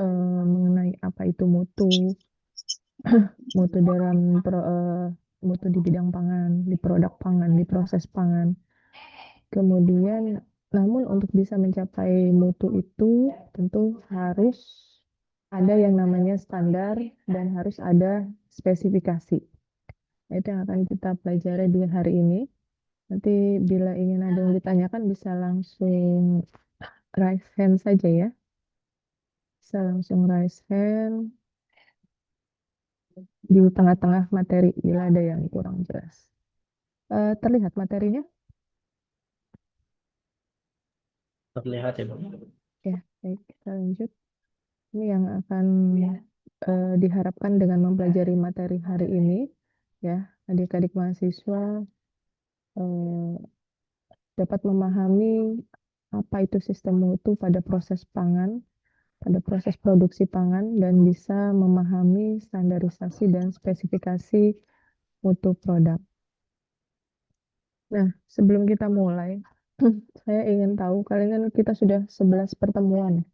mengenai apa itu mutu, mutu dalam mutu di bidang pangan, di produk pangan, di proses pangan. Kemudian, namun untuk bisa mencapai mutu itu tentu harus ada yang namanya standar dan harus ada spesifikasi. Itu yang akan kita pelajari di hari ini. Nanti bila ingin ada yang ditanyakan bisa langsung raise hand saja ya. Bisa langsung raise hand di tengah-tengah materi bila ada yang kurang jelas. Terlihat materinya? Terlihat ya, Bu. Ya, baik, kita lanjut. Ini yang akan diharapkan dengan mempelajari materi hari ini, ya, adik-adik mahasiswa eh, dapat memahami apa itu sistem mutu pada proses pangan, pada proses produksi pangan, dan bisa memahami standarisasi dan spesifikasi mutu produk. Nah, sebelum kita mulai, saya ingin tahu, kalian kan kita sudah 11 pertemuan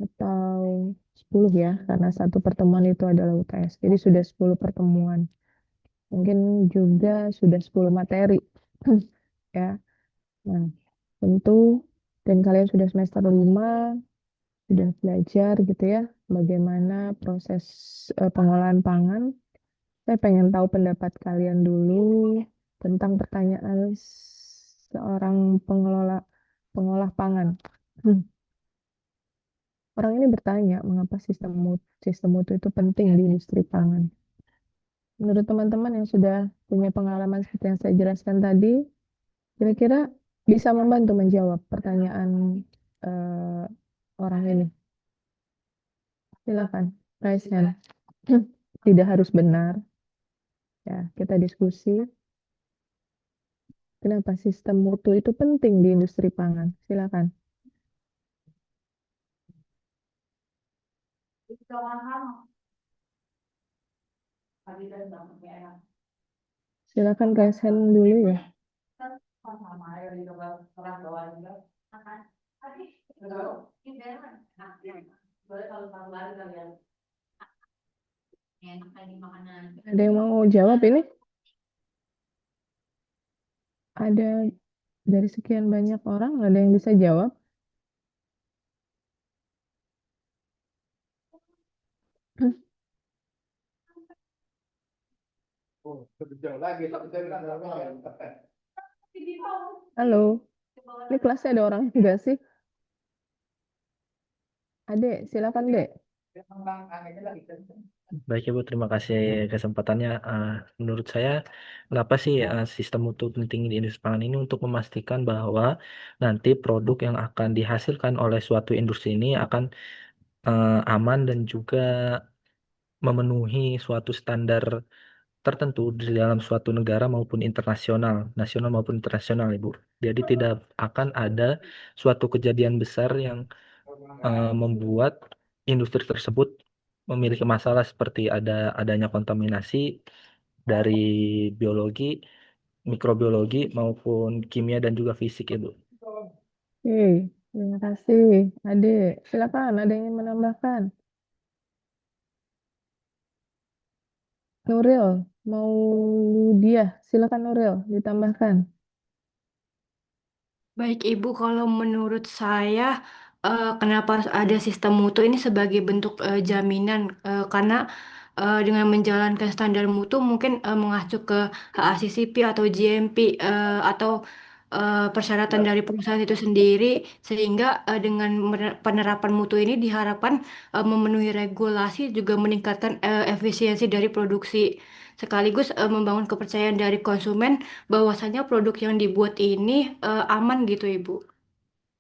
atau 10 ya, karena satu pertemuan itu adalah UTS. Jadi sudah 10 pertemuan. Mungkin juga sudah 10 materi. Ya. Nah, tentu dan kalian sudah semester 5 sudah belajar gitu ya, bagaimana proses pengolahan pangan. Saya pengen tahu pendapat kalian dulu tentang pertanyaan seorang pengolah pangan. Orang ini bertanya, mengapa sistem mutu itu penting di industri pangan? Menurut teman-teman yang sudah punya pengalaman seperti yang saya jelaskan tadi, kira-kira bisa membantu menjawab pertanyaan eh, orang ini. Silakan, raise hand. Tidak harus benar, ya. Kita diskusi. Kenapa sistem mutu itu penting di industri pangan? Silakan. Silakan raise hand dulu ya. Ada yang mau jawab ini? Ada dari sekian banyak orang, ada yang bisa jawab? Halo, ini kelasnya ada orang enggak sih? Adek, silakan Dek. Baik Ibu, terima kasih kesempatannya. Menurut saya, kenapa sih sistem mutu penting di industri pangan ini untuk memastikan bahwa nanti produk yang akan dihasilkan oleh suatu industri ini akan aman dan juga memenuhi suatu standar tertentu di dalam suatu negara maupun internasional, nasional maupun internasional, Ibu. Jadi tidak akan ada suatu kejadian besar yang membuat industri tersebut memiliki masalah seperti adanya kontaminasi dari biologi, mikrobiologi maupun kimia dan juga fisik, Ibu. Oke, terima kasih. Adek, silakan. Ada yang ingin menambahkan? Nuril, mau dia? Silakan Nuril, ditambahkan. Baik Ibu, kalau menurut saya kenapa harus ada sistem mutu ini sebagai bentuk jaminan karena dengan menjalankan standar mutu mungkin mengacu ke HACCP atau GMP atau persyaratan dari perusahaan itu sendiri sehingga dengan penerapan mutu ini diharapkan memenuhi regulasi juga meningkatkan efisiensi dari produksi sekaligus membangun kepercayaan dari konsumen bahwasanya produk yang dibuat ini aman gitu Ibu.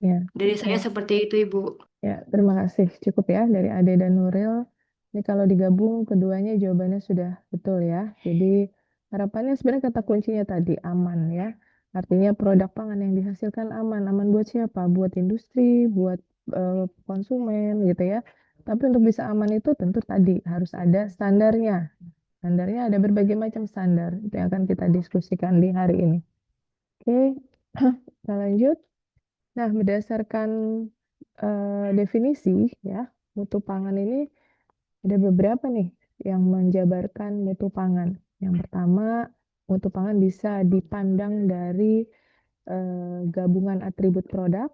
Ya, Dari saya ya, seperti itu Ibu. ya, terima kasih. Cukup ya dari Ade dan Nuril. Ini kalau digabung keduanya jawabannya sudah betul ya. Jadi harapannya sebenarnya kata kuncinya tadi aman ya. Artinya produk pangan yang dihasilkan aman. Aman buat siapa? Buat industri, buat konsumen gitu ya. Tapi untuk bisa aman itu tentu tadi harus ada standarnya. Standarnya ada berbagai macam standar. Itu yang akan kita diskusikan di hari ini. Oke, kita lanjut. Nah, berdasarkan definisi ya, mutu pangan ini ada beberapa nih yang menjabarkan mutu pangan. Yang pertama, mutu pangan bisa dipandang dari gabungan atribut produk.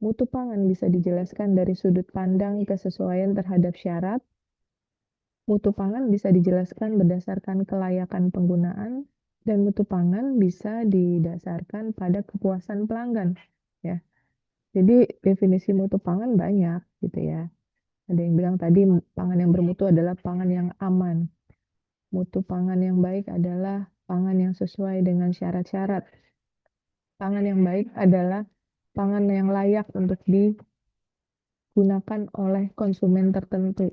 Mutu pangan bisa dijelaskan dari sudut pandang kesesuaian terhadap syarat. Mutu pangan bisa dijelaskan berdasarkan kelayakan penggunaan, dan mutu pangan bisa didasarkan pada kepuasan pelanggan. Ya, jadi definisi mutu pangan banyak gitu ya. Ada yang bilang tadi pangan yang bermutu adalah pangan yang aman. Mutu pangan yang baik adalah pangan yang sesuai dengan syarat-syarat. Pangan yang baik adalah pangan yang layak untuk digunakan oleh konsumen tertentu.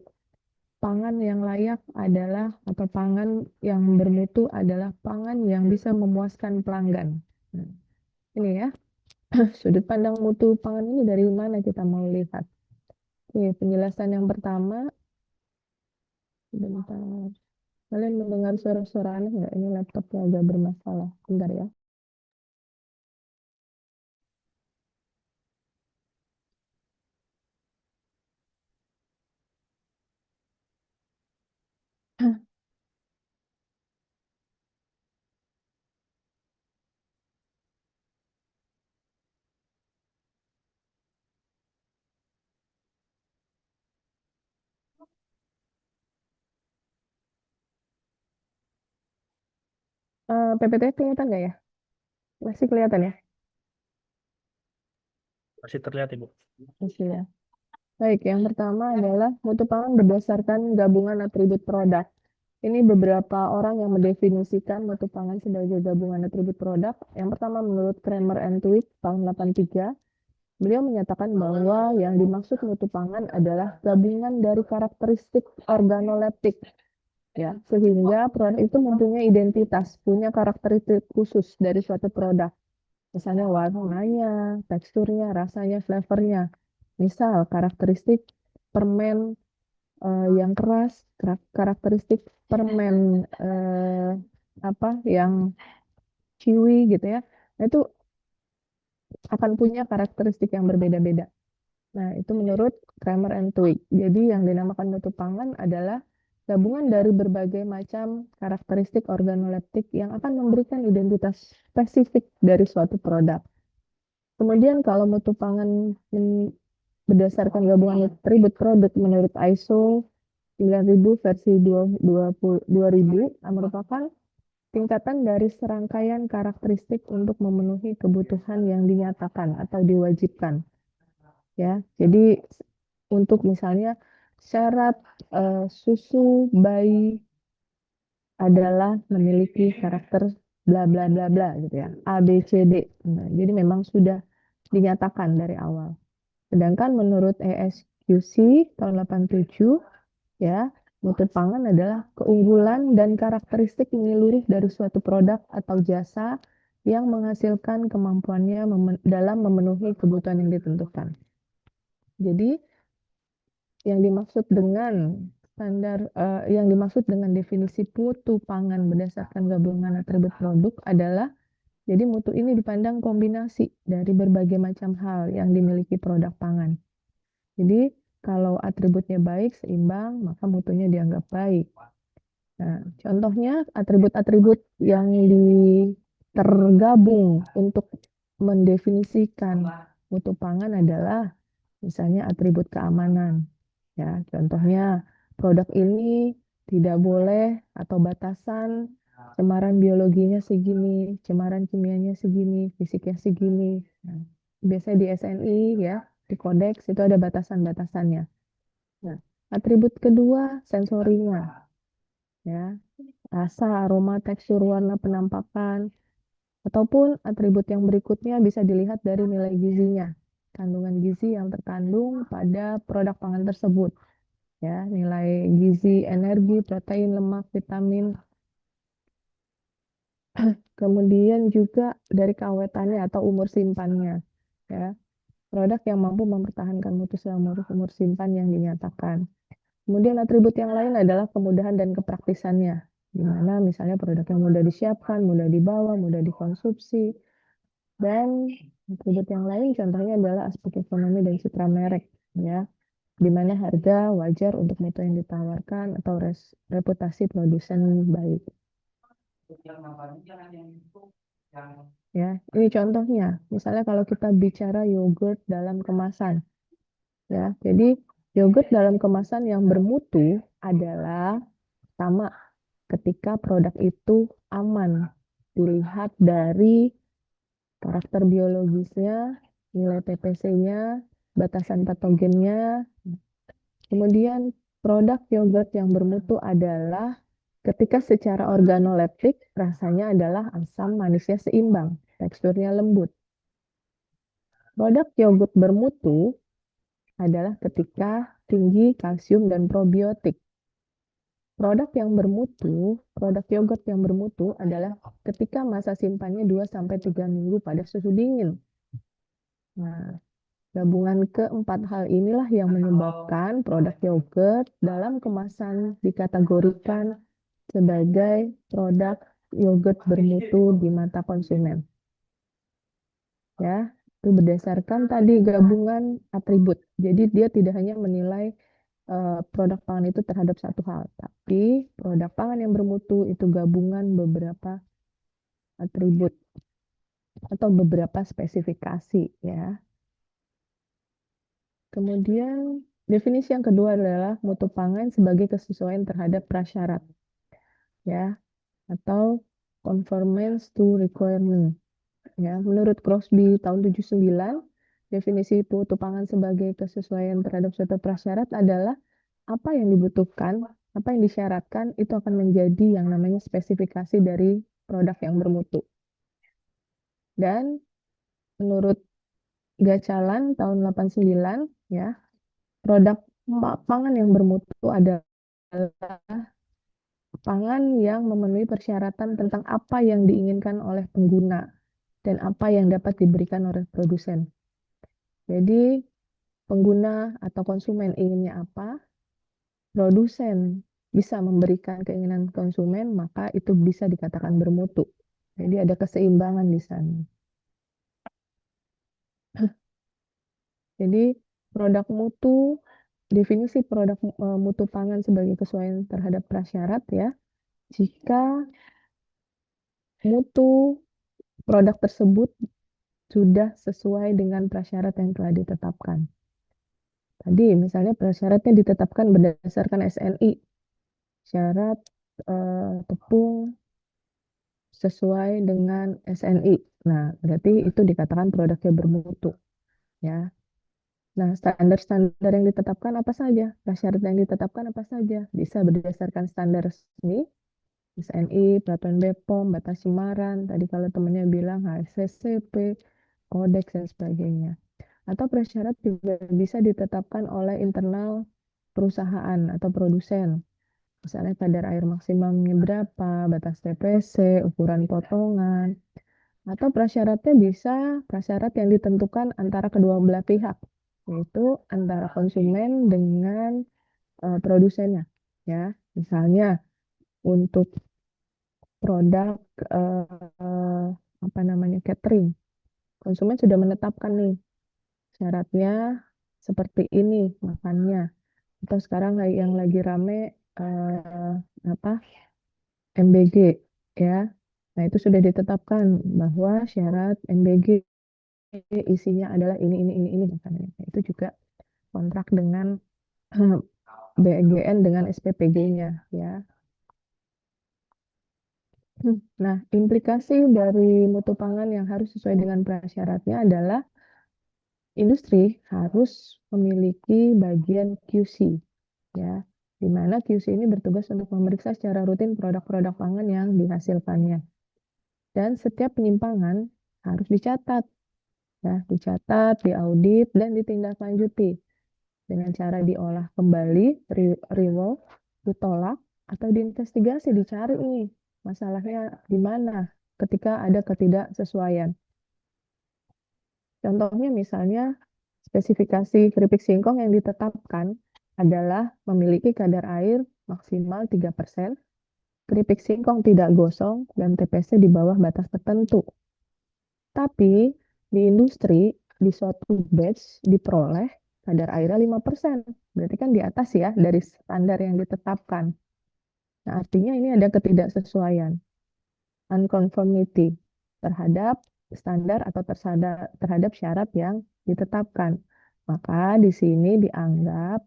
Pangan yang layak adalah, atau pangan yang bermutu adalah pangan yang bisa memuaskan pelanggan. Nah, ini ya, sudut pandang mutu pangan ini dari mana kita mau lihat? Oke, penjelasan yang pertama, sebentar. Kalian mendengar suara-suara aneh nggak? Ini laptopnya agak bermasalah. Bentar ya. PPT kelihatan nggak ya? Masih kelihatan ya? Masih terlihat, Ibu. Masih ya. Baik, yang pertama adalah mutu pangan berdasarkan gabungan atribut produk. Ini beberapa orang yang mendefinisikan mutu pangan sebagai gabungan atribut produk. Yang pertama menurut Kramer and Twigg tahun 83, beliau menyatakan bahwa yang dimaksud mutu pangan adalah gabungan dari karakteristik organoleptik, ya, sehingga produk itu mempunyai identitas, punya karakteristik khusus dari suatu produk. Misalnya warnanya, teksturnya, rasanya, flavornya. Misal karakteristik permen yang keras, karakteristik permen apa yang chewy gitu ya. Nah, itu akan punya karakteristik yang berbeda-beda. Nah, itu menurut Kramer and Twigg. Jadi yang dinamakan mutu pangan adalah gabungan dari berbagai macam karakteristik organoleptik yang akan memberikan identitas spesifik dari suatu produk. Kemudian kalau mutu pangan berdasarkan gabungan atribut produk menurut ISO 9000 versi 2000 merupakan tingkatan dari serangkaian karakteristik untuk memenuhi kebutuhan yang dinyatakan atau diwajibkan. Ya, jadi untuk misalnya syarat susu bayi adalah memiliki karakter bla bla bla bla gitu ya, A B C D. Nah, jadi memang sudah dinyatakan dari awal. Sedangkan menurut ESQC tahun 87, ya, mutu pangan adalah keunggulan dan karakteristik menyeluruh dari suatu produk atau jasa yang menghasilkan kemampuannya dalam memenuhi kebutuhan yang ditentukan. Jadi yang dimaksud dengan yang dimaksud dengan definisi mutu pangan berdasarkan gabungan atribut produk adalah, jadi mutu ini dipandang kombinasi dari berbagai macam hal yang dimiliki produk pangan. Jadi kalau atributnya baik, seimbang, maka mutunya dianggap baik. Nah, contohnya atribut-atribut yang tergabung untuk mendefinisikan mutu pangan adalah misalnya atribut keamanan. Ya, contohnya produk ini tidak boleh atau batasan cemaran biologinya segini, cemaran kimianya segini, fisiknya segini. Nah, biasanya di SNI ya, di kodeks itu ada batasan-batasannya. Nah, atribut kedua sensorinya, ya, rasa, aroma, tekstur, warna, penampakan, ataupun atribut yang berikutnya bisa dilihat dari nilai gizinya, kandungan gizi yang terkandung pada produk pangan tersebut, ya, nilai gizi, energi, protein, lemak, vitamin. Kemudian juga dari keawetannya atau umur simpannya, ya, produk yang mampu mempertahankan mutu selama umur simpan yang dinyatakan. Kemudian atribut yang lain adalah kemudahan dan kepraktisannya, di mana misalnya produk yang mudah disiapkan, mudah dibawa, mudah dikonsumsi. Dan atribut yang lain contohnya adalah aspek ekonomi dan citra merek, ya. di mana harga wajar untuk mutu yang ditawarkan atau reputasi produsen baik. Ya, ini contohnya. Misalnya kalau kita bicara yogurt dalam kemasan, ya. Jadi yogurt dalam kemasan yang bermutu adalah pertama ketika produk itu aman, dilihat dari karakter biologisnya, nilai TPC-nya, batasan patogennya. Kemudian produk yogurt yang bermutu adalah ketika secara organoleptik rasanya adalah asam manisnya seimbang, teksturnya lembut. Produk yogurt bermutu adalah ketika tinggi kalsium dan probiotik. Produk yogurt yang bermutu adalah ketika masa simpannya 2-3 minggu pada suhu dingin. Nah, gabungan keempat hal inilah yang menyebabkan produk yogurt dalam kemasan dikategorikan sebagai produk yogurt bermutu di mata konsumen. Ya, itu berdasarkan tadi gabungan atribut. Jadi dia tidak hanya menilai produk pangan itu terhadap satu hal, tapi produk pangan yang bermutu itu gabungan beberapa atribut atau beberapa spesifikasi ya. Kemudian definisi yang kedua adalah mutu pangan sebagai kesesuaian terhadap prasyarat ya, atau conformance to requirement. Ya, menurut Crosby tahun 79, definisi mutu pangan sebagai kesesuaian terhadap suatu prasyarat adalah apa yang dibutuhkan, apa yang disyaratkan itu akan menjadi yang namanya spesifikasi dari produk yang bermutu. Dan menurut Gacalan tahun 89 ya, produk pangan yang bermutu adalah pangan yang memenuhi persyaratan tentang apa yang diinginkan oleh pengguna dan apa yang dapat diberikan oleh produsen. Jadi pengguna atau konsumen inginnya apa, produsen bisa memberikan keinginan konsumen, maka itu bisa dikatakan bermutu. Jadi ada keseimbangan di sana. Jadi produk mutu, definisi produk mutu pangan sebagai kesesuaian terhadap prasyarat ya, jika mutu produk tersebut sudah sesuai dengan prasyarat yang telah ditetapkan. Tadi misalnya prasyaratnya ditetapkan berdasarkan SNI, syarat tepung sesuai dengan SNI. Nah, berarti itu dikatakan produknya bermutu. Ya. Nah, standar-standar yang ditetapkan apa saja? Prasyarat yang ditetapkan apa saja? Bisa berdasarkan standar resmi, SNI, peraturan BPOM, batas cemaran, tadi kalau temannya bilang HACCP, kodeks, dan sebagainya. Atau prasyarat juga bisa ditetapkan oleh internal perusahaan atau produsen. Misalnya kadar air maksimumnya berapa, batas TPC, ukuran potongan, atau prasyaratnya bisa prasyarat yang ditentukan antara kedua belah pihak, yaitu antara konsumen dengan produsennya. Ya, misalnya untuk produk catering, konsumen sudah menetapkan nih syaratnya seperti ini makannya. Atau sekarang yang lagi rame MBG ya. Nah, itu sudah ditetapkan bahwa syarat MBG isinya adalah ini misalnya. Nah, itu juga kontrak dengan BGN dengan SPPG-nya ya. Nah, implikasi dari mutu pangan yang harus sesuai dengan prasyaratnya adalah industri harus memiliki bagian QC ya, di mana QC ini bertugas untuk memeriksa secara rutin produk-produk pangan yang dihasilkannya. Dan setiap penyimpangan harus dicatat, ya, dicatat, diaudit, dan ditindaklanjuti dengan cara diolah kembali, rework, ditolak, atau diinvestigasi, dicari nih masalahnya di mana ketika ada ketidaksesuaian. Contohnya misalnya spesifikasi keripik singkong yang ditetapkan adalah memiliki kadar air maksimal 3%, keripik singkong tidak gosong, dan TPC di bawah batas tertentu. Tapi di industri, di suatu batch diperoleh kadar airnya 5%. Berarti kan di atas ya dari standar yang ditetapkan. Nah, artinya ini ada ketidaksesuaian, unconformity terhadap standar atau terhadap syarat yang ditetapkan. Maka di sini dianggap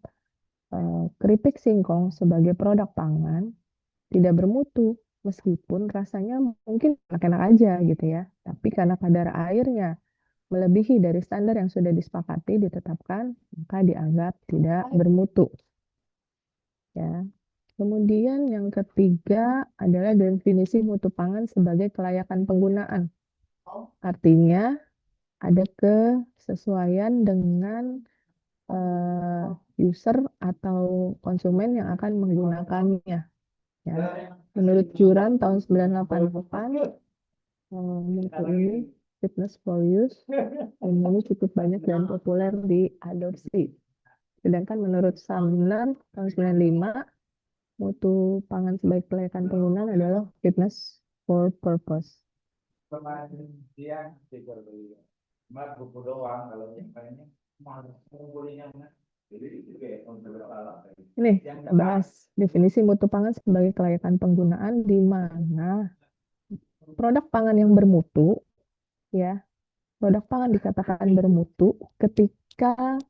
keripik singkong sebagai produk pangan tidak bermutu, meskipun rasanya mungkin enak-enak aja gitu ya. Tapi karena kadar airnya melebihi dari standar yang sudah disepakati, ditetapkan, maka dianggap tidak bermutu. Ya. Kemudian yang ketiga adalah definisi mutu pangan sebagai kelayakan penggunaan. Artinya ada kesesuaian dengan user atau konsumen yang akan menggunakannya. Ya. Menurut Juran tahun 1988, mutu ini fitness for use ini cukup banyak dan populer diadopsi. Sedangkan menurut Sumner tahun 95, mutu pangan sebagai kelayakan penggunaan adalah fitness for purpose. Ini kita bahas definisi mutu pangan sebagai kelayakan penggunaan di mana produk pangan yang bermutu, ya, produk pangan dikatakan bermutu ketika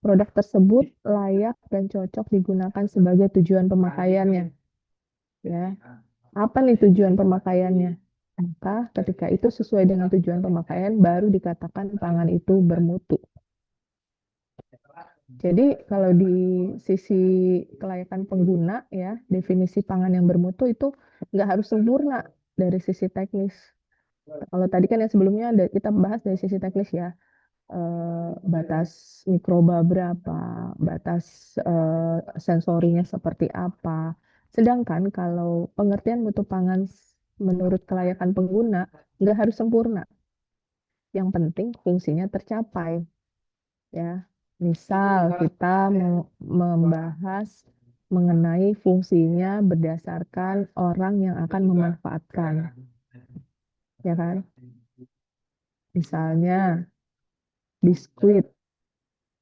produk tersebut layak dan cocok digunakan sebagai tujuan pemakaiannya. Ya, apa nih tujuan pemakaiannya? Maka ketika itu sesuai dengan tujuan pemakaian, baru dikatakan pangan itu bermutu. Jadi kalau di sisi kelayakan pengguna ya, definisi pangan yang bermutu itu nggak harus sempurna dari sisi teknis. Kalau tadi kan yang sebelumnya kita bahas dari sisi teknis ya, batas mikroba berapa, batas sensorinya seperti apa. Sedangkan kalau pengertian mutu pangan menurut kelayakan pengguna nggak harus sempurna. Yang penting fungsinya tercapai. Ya, misal kita membahas mengenai fungsinya berdasarkan orang yang akan memanfaatkan, ya kan? Misalnya biskuit,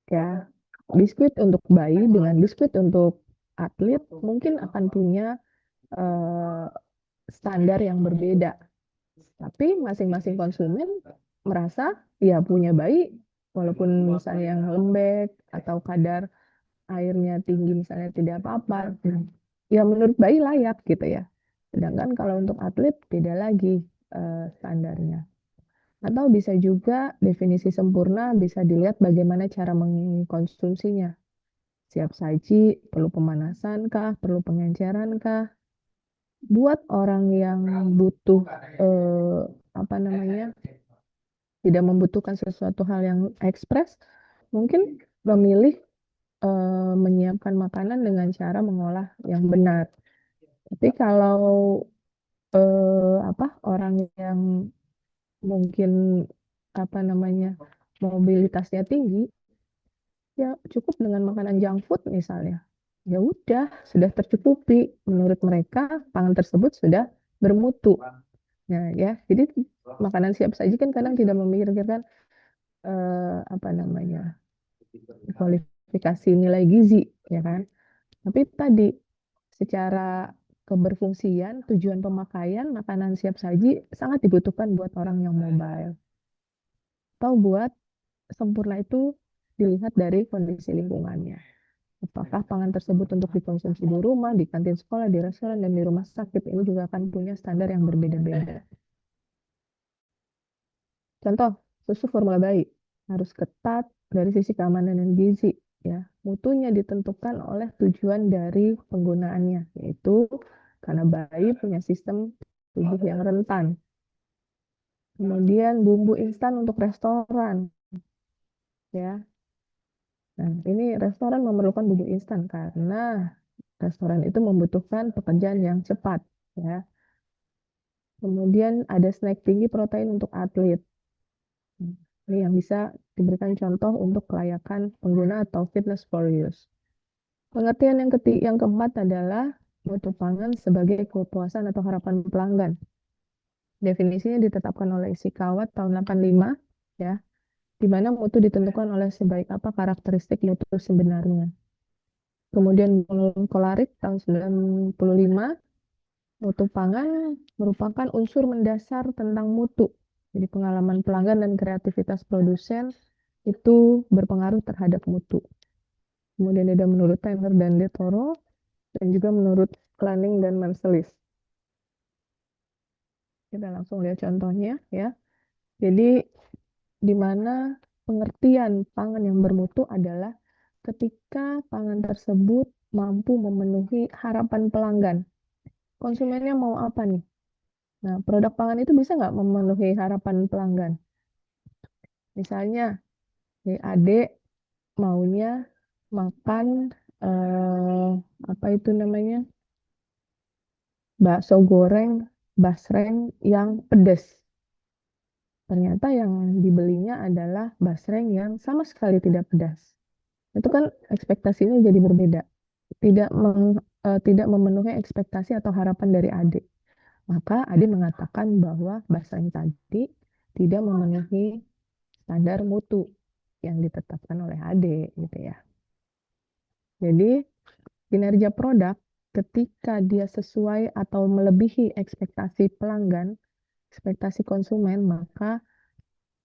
ya, biskuit untuk bayi dengan biskuit untuk atlet mungkin akan punya eh, standar yang berbeda. Tapi masing-masing konsumen merasa ya punya bayi, walaupun misalnya yang lembek atau kadar airnya tinggi misalnya tidak apa-apa, ya menurut bayi layak gitu ya. Sedangkan kalau untuk atlet beda lagi standarnya. Atau bisa juga definisi sempurna bisa dilihat bagaimana cara mengkonsumsinya. Siap saji, perlu pemanasan kah, perlu pengenceran kah? Buat orang yang butuh apa namanya, tidak membutuhkan sesuatu hal yang ekspres, mungkin memilih menyiapkan makanan dengan cara mengolah yang benar. Tapi kalau apa orang yang mungkin apa namanya mobilitasnya tinggi, ya cukup dengan makanan junk food misalnya. Ya udah, sudah tercukupi. Menurut mereka, pangan tersebut sudah bermutu. Nah, ya, jadi makanan siap saji kan kadang tidak memikirkan apa namanya kualifikasi nilai gizi, ya kan? Tapi tadi secara keberfungsian, tujuan pemakaian makanan siap saji sangat dibutuhkan buat orang yang mobile. Atau buat sempurna itu dilihat dari kondisi lingkungannya. Apakah pangan tersebut untuk dikonsumsi di rumah, di kantin sekolah, di restoran, dan di rumah sakit, ini juga akan punya standar yang berbeda-beda. Contoh, susu formula bayi harus ketat dari sisi keamanan dan gizi. Ya, mutunya ditentukan oleh tujuan dari penggunaannya, yaitu karena bayi punya sistem tubuh yang rentan. Kemudian bumbu instan untuk restoran, ya. Nah, ini restoran memerlukan bumbu instan karena restoran itu membutuhkan pekerjaan yang cepat, ya. Kemudian ada snack tinggi protein untuk atlet. Ini yang bisa diberikan contoh untuk kelayakan pengguna atau fitness for use. Pengertian yang keempat adalah mutu pangan sebagai kepuasan atau harapan pelanggan. Definisinya ditetapkan oleh Ishikawa tahun 85, ya. di mana mutu ditentukan oleh sebaik apa karakteristik mutu sebenarnya. Kemudian Kolarik tahun 95, mutu pangan merupakan unsur mendasar tentang mutu. Jadi pengalaman pelanggan dan kreativitas produsen itu berpengaruh terhadap mutu. Kemudian ada menurut Tanner dan De Toro, dan juga menurut Lanning dan Marcelis. Kita langsung lihat contohnya ya. Jadi di mana pengertian pangan yang bermutu adalah ketika pangan tersebut mampu memenuhi harapan pelanggan. Konsumennya mau apa nih? Nah, produk pangan itu bisa nggak memenuhi harapan pelanggan? Misalnya, nih adik maunya makan apa itu namanya? Bakso goreng basreng yang pedas. Ternyata yang dibelinya adalah basreng yang sama sekali tidak pedas. Itu kan ekspektasinya jadi berbeda. Tidak memenuhi ekspektasi atau harapan dari adik. Maka adik mengatakan bahwa basreng tadi tidak memenuhi standar mutu yang ditetapkan oleh adik gitu ya. Jadi kinerja produk ketika dia sesuai atau melebihi ekspektasi pelanggan, ekspektasi konsumen, maka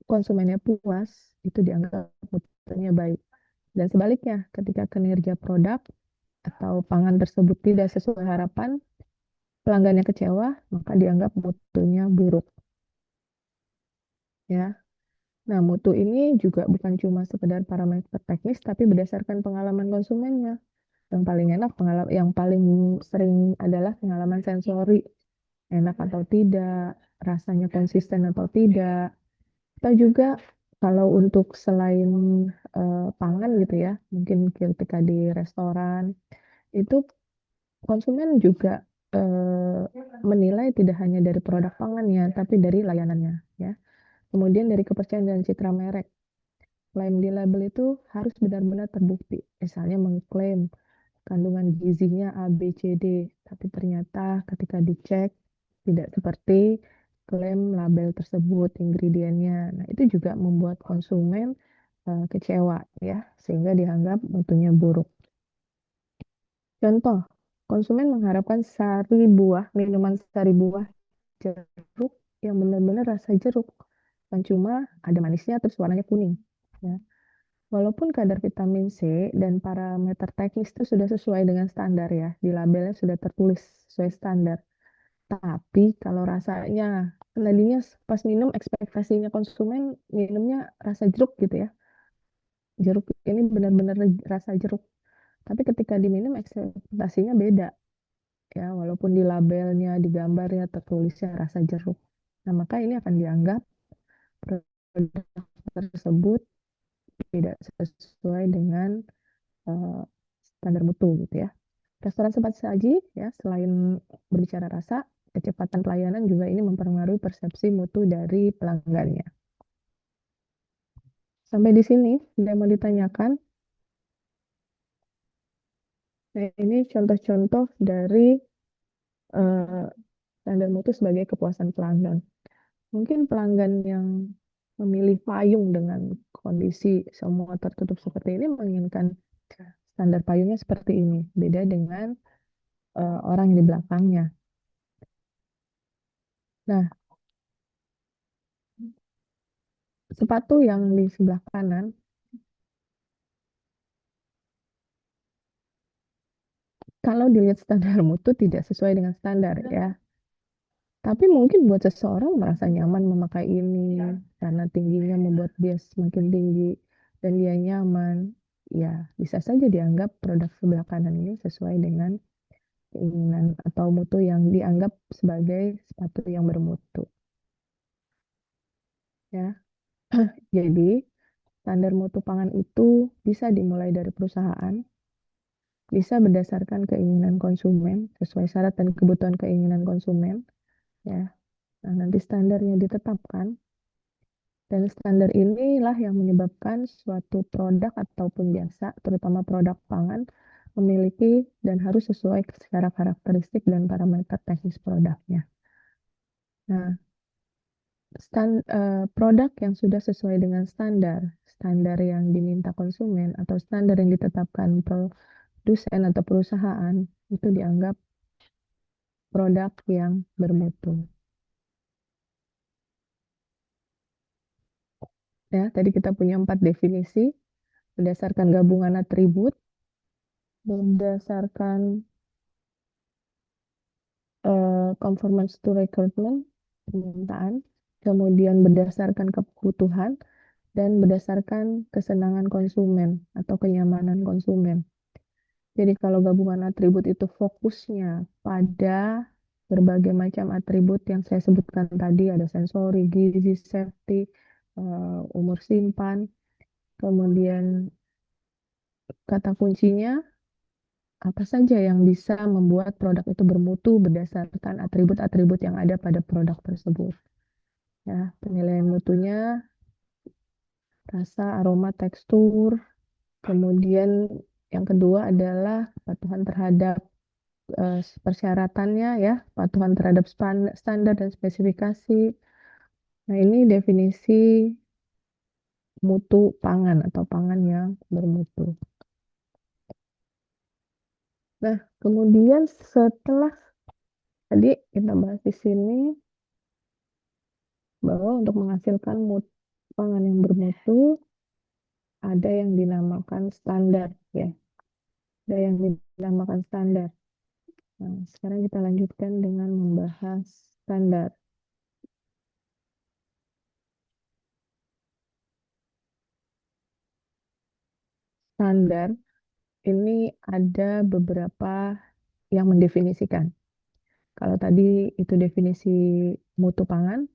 konsumennya puas, itu dianggap mutunya baik. Dan sebaliknya, ketika kinerja produk atau pangan tersebut tidak sesuai harapan, pelanggannya kecewa, maka dianggap mutunya buruk. Ya. Nah, mutu ini juga bukan cuma sekedar parameter teknis, tapi berdasarkan pengalaman konsumennya. Yang paling enak, yang paling sering adalah pengalaman sensori. Enak atau tidak, rasanya konsisten atau tidak. Kita juga kalau untuk selain pangan gitu ya, mungkin ketika di restoran, itu konsumen juga eh, menilai tidak hanya dari produk pangannya, tapi dari layanannya ya. Kemudian dari kepercayaan dan citra merek. Klaim di label itu harus benar-benar terbukti. Misalnya mengklaim kandungan gizinya A, B, C, D, tapi ternyata ketika dicek tidak seperti klaim label tersebut ingredientnya. Nah, itu juga membuat konsumen kecewa ya, sehingga dianggap mutunya buruk. Contoh, konsumen mengharapkan minuman sari buah jeruk yang benar-benar rasa jeruk, dan cuma ada manisnya terus warnanya kuning. Ya. Walaupun kadar vitamin C dan parameter teknis itu sudah sesuai dengan standar ya, di labelnya sudah tertulis sesuai standar. Tapi kalau rasanya, tadinya pas minum ekspektasinya konsumen minumnya rasa jeruk gitu ya. Jeruk ini benar-benar rasa jeruk. Tapi ketika diminum ekspektasinya beda. Ya, walaupun di labelnya, di gambarnya tertulisnya rasa jeruk. Nah, maka ini akan dianggap produk tersebut tidak sesuai dengan eh, standar mutu gitu ya. Restoran cepat saji ya, selain berbicara rasa, kecepatan pelayanan juga ini mempengaruhi persepsi mutu dari pelanggannya. Sampai di sini sudah mau ditanyakan. Nah, ini contoh-contoh dari eh, standar mutu sebagai kepuasan pelanggan. Mungkin pelanggan yang memilih payung dengan kondisi semua tertutup seperti ini menginginkan standar payungnya seperti ini. Beda dengan orang yang di belakangnya. Nah, sepatu yang di sebelah kanan, kalau dilihat standar mutu tidak sesuai dengan standar ya. Tapi mungkin buat seseorang merasa nyaman memakai ini karena tingginya membuat dia semakin tinggi dan dia nyaman. Ya, bisa saja dianggap produk sebelah kanan ini sesuai dengan keinginan atau mutu yang dianggap sebagai sepatu yang bermutu. Ya, jadi standar mutu pangan itu bisa dimulai dari perusahaan, bisa berdasarkan keinginan konsumen, sesuai syarat dan kebutuhan keinginan konsumen. Ya, nah, nanti standarnya ditetapkan, dan standar inilah yang menyebabkan suatu produk ataupun jasa, terutama produk pangan, memiliki dan harus sesuai secara karakteristik dan parameter teknis produknya. Nah, produk yang sudah sesuai dengan standar yang diminta konsumen atau standar yang ditetapkan produsen atau perusahaan itu dianggap produk yang bermutu. Ya, tadi kita punya 4 definisi berdasarkan gabungan atribut, berdasarkan conformance to requirement, permintaan, kemudian berdasarkan kebutuhan, dan berdasarkan kesenangan konsumen atau kenyamanan konsumen. Jadi kalau gabungan atribut itu fokusnya pada berbagai macam atribut yang saya sebutkan tadi, ada sensori, gizi, safety, umur simpan, kemudian kata kuncinya apa saja yang bisa membuat produk itu bermutu berdasarkan atribut-atribut yang ada pada produk tersebut. Ya, penilaian mutunya rasa, aroma, tekstur. Kemudian yang kedua adalah kepatuhan terhadap persyaratannya ya, kepatuhan terhadap standar dan spesifikasi. Nah, ini definisi mutu pangan atau pangan yang bermutu. Nah, kemudian setelah tadi kita bahas di sini bahwa untuk menghasilkan pangan yang bermutu ada yang dinamakan standar ya. Ada yang dinamakan standar. Nah, sekarang kita lanjutkan dengan membahas standar. Standar ini ada beberapa yang mendefinisikan. Kalau tadi itu definisi mutu pangan,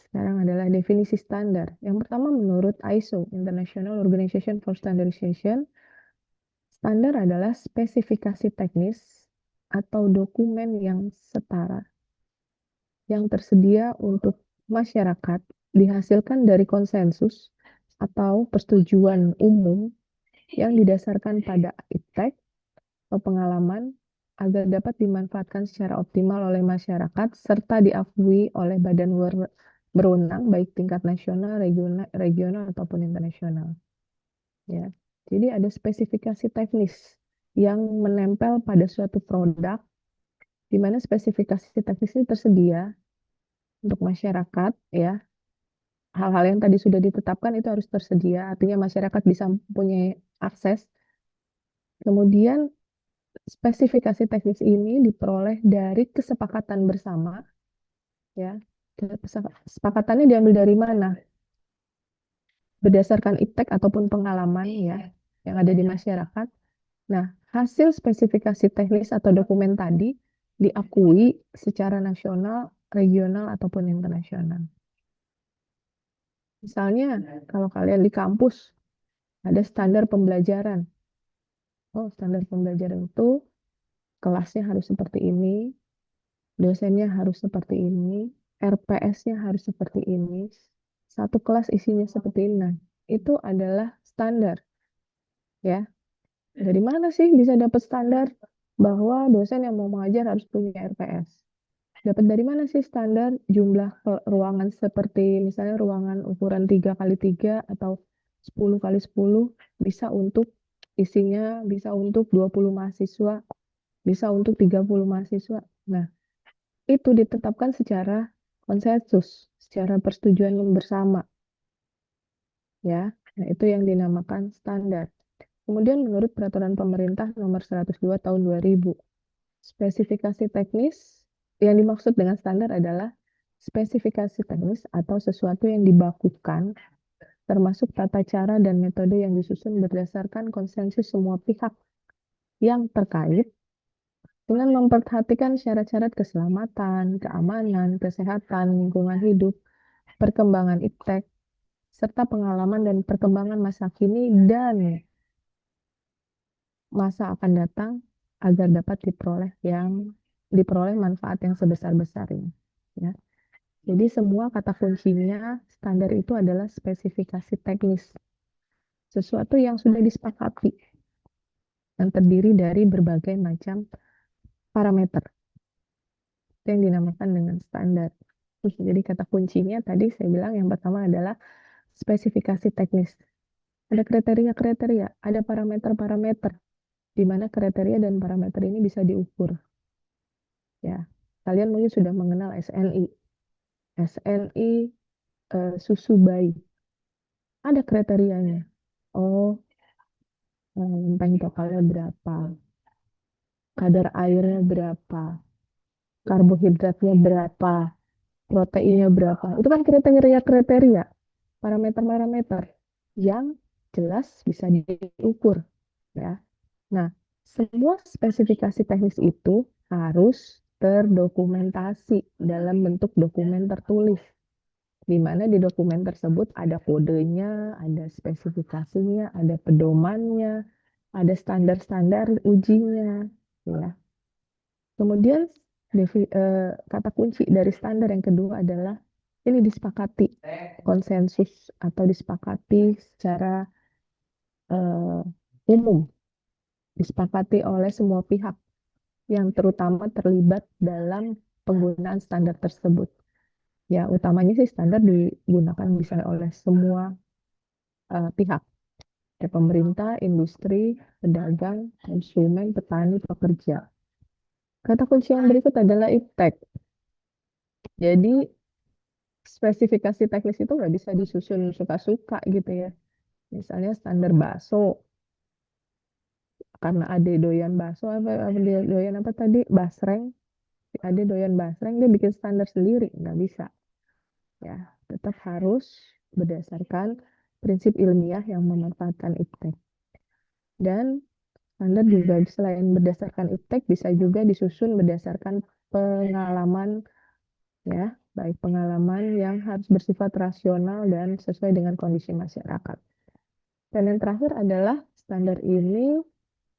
sekarang adalah definisi standar. Yang pertama menurut ISO, International Organization for Standardization, standar adalah spesifikasi teknis atau dokumen yang setara yang tersedia untuk masyarakat dihasilkan dari konsensus atau persetujuan umum yang didasarkan pada iptek atau pengalaman agar dapat dimanfaatkan secara optimal oleh masyarakat serta diakui oleh badan berwenang baik tingkat nasional, regional ataupun internasional. Ya. Jadi ada spesifikasi teknis yang menempel pada suatu produk di mana spesifikasi teknis ini tersedia untuk masyarakat ya. Hal-hal yang tadi sudah ditetapkan itu harus tersedia, artinya masyarakat bisa punya akses. Kemudian spesifikasi teknis ini diperoleh dari kesepakatan bersama, ya. Kesepakatannya diambil dari mana? Berdasarkan iptek ataupun pengalaman ya yang ada di masyarakat. Nah, hasil spesifikasi teknis atau dokumen tadi diakui secara nasional, regional ataupun internasional. Misalnya, kalau kalian di kampus ada standar pembelajaran. Oh, standar pembelajaran itu kelasnya harus seperti ini, dosennya harus seperti ini, RPS-nya harus seperti ini, satu kelas isinya seperti ini. Nah, itu adalah standar, ya. Dari mana sih bisa dapat standar bahwa dosen yang mau mengajar harus punya RPS? Dapat dari mana sih standar jumlah ruangan seperti misalnya ruangan ukuran 3x3 atau 10x10 bisa untuk isinya bisa untuk 20 mahasiswa, bisa untuk 30 mahasiswa. Nah, itu ditetapkan secara konsensus, secara persetujuan bersama. Ya, nah itu yang dinamakan standar. Kemudian menurut Peraturan Pemerintah Nomor 102 Tahun 2000, spesifikasi teknis yang dimaksud dengan standar adalah spesifikasi teknis atau sesuatu yang dibakukan, termasuk tata cara dan metode yang disusun berdasarkan konsensus semua pihak yang terkait dengan memperhatikan syarat-syarat keselamatan, keamanan, kesehatan, lingkungan hidup, perkembangan iptek, serta pengalaman dan perkembangan masa kini dan masa akan datang agar dapat diperoleh manfaat yang sebesar-besarnya. Ya. Jadi semua kata kuncinya standar itu adalah spesifikasi teknis, sesuatu yang sudah disepakati, yang terdiri dari berbagai macam parameter. Itu yang dinamakan dengan standar. Jadi kata kuncinya tadi saya bilang yang pertama adalah spesifikasi teknis. Ada kriteria-kriteria, ada parameter-parameter, di mana kriteria dan parameter ini bisa diukur. Ya, kalian mungkin sudah mengenal SNI. SNI susu bayi. Ada kriterianya. Oh, lempeng totalnya berapa? Kadar airnya berapa? Karbohidratnya berapa? Proteinnya berapa? Itu kan kriteria-kriteria, parameter-parameter yang jelas bisa diukur, ya. Nah, semua spesifikasi teknis itu harus terdokumentasi dalam bentuk dokumen tertulis, di mana di dokumen tersebut ada kodenya, ada spesifikasinya, ada pedomannya, ada standar-standar ujinya, ya. Kemudian kata kunci dari standar yang kedua adalah ini disepakati, konsensus atau disepakati secara umum, disepakati oleh semua pihak yang terutama terlibat dalam penggunaan standar tersebut. Ya, utamanya sih standar digunakan bisa oleh semua pihak, ya, pemerintah, industri, pedagang, konsumen, petani, pekerja. Kata kunci yang berikut adalah iptek. Jadi spesifikasi teknis itu nggak bisa disusun suka-suka gitu ya. Misalnya standar bakso, karena ada doyan bakso apa dia doyan apa tadi basreng, ada doyan basreng dia bikin standar sendiri, nggak bisa. Ya, tetap harus berdasarkan prinsip ilmiah yang memanfaatkan iptek. Dan standar juga selain berdasarkan iptek bisa juga disusun berdasarkan pengalaman, ya, baik pengalaman yang harus bersifat rasional dan sesuai dengan kondisi masyarakat. Dan yang terakhir adalah standar ini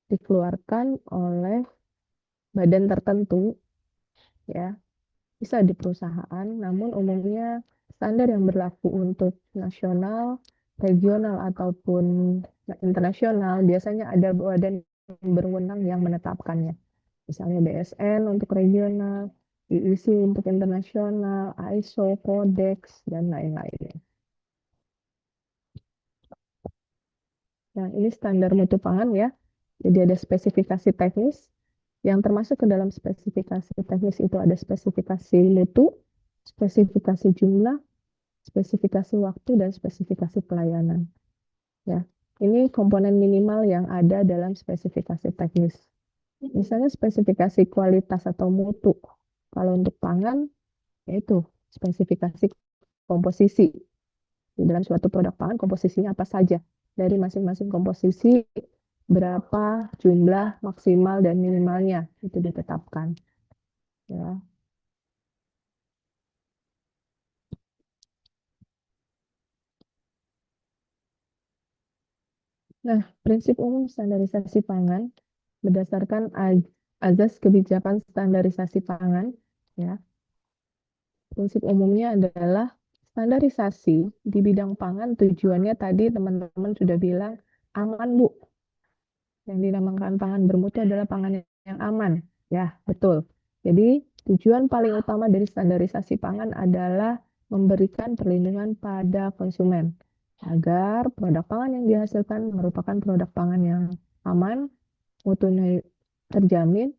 dikeluarkan oleh badan tertentu, ya, bisa di perusahaan, namun umumnya standar yang berlaku untuk nasional, regional, ataupun internasional biasanya ada badan berwenang yang menetapkannya. Misalnya BSN untuk regional, IEC untuk internasional, ISO, Codex, dan lain-lainnya. Nah, ini standar mutu pangan ya. Jadi ada spesifikasi teknis, yang termasuk ke dalam spesifikasi teknis itu ada spesifikasi mutu, spesifikasi jumlah, spesifikasi waktu, dan spesifikasi pelayanan. Ya, ini komponen minimal yang ada dalam spesifikasi teknis. Misalnya spesifikasi kualitas atau mutu. Kalau untuk pangan, yaitu spesifikasi komposisi. Di dalam suatu produk pangan, komposisinya apa saja. Dari masing-masing komposisi, berapa jumlah maksimal dan minimalnya, itu ditetapkan. Ya. Nah, prinsip umum standarisasi pangan berdasarkan azas kebijakan standarisasi pangan, ya. Prinsip umumnya adalah standarisasi di bidang pangan tujuannya tadi teman-teman sudah bilang aman, Bu. Yang dinamakan pangan bermutu adalah pangan yang aman. Ya, betul. Jadi, tujuan paling utama dari standarisasi pangan adalah memberikan perlindungan pada konsumen agar produk pangan yang dihasilkan merupakan produk pangan yang aman, mutunya terjamin,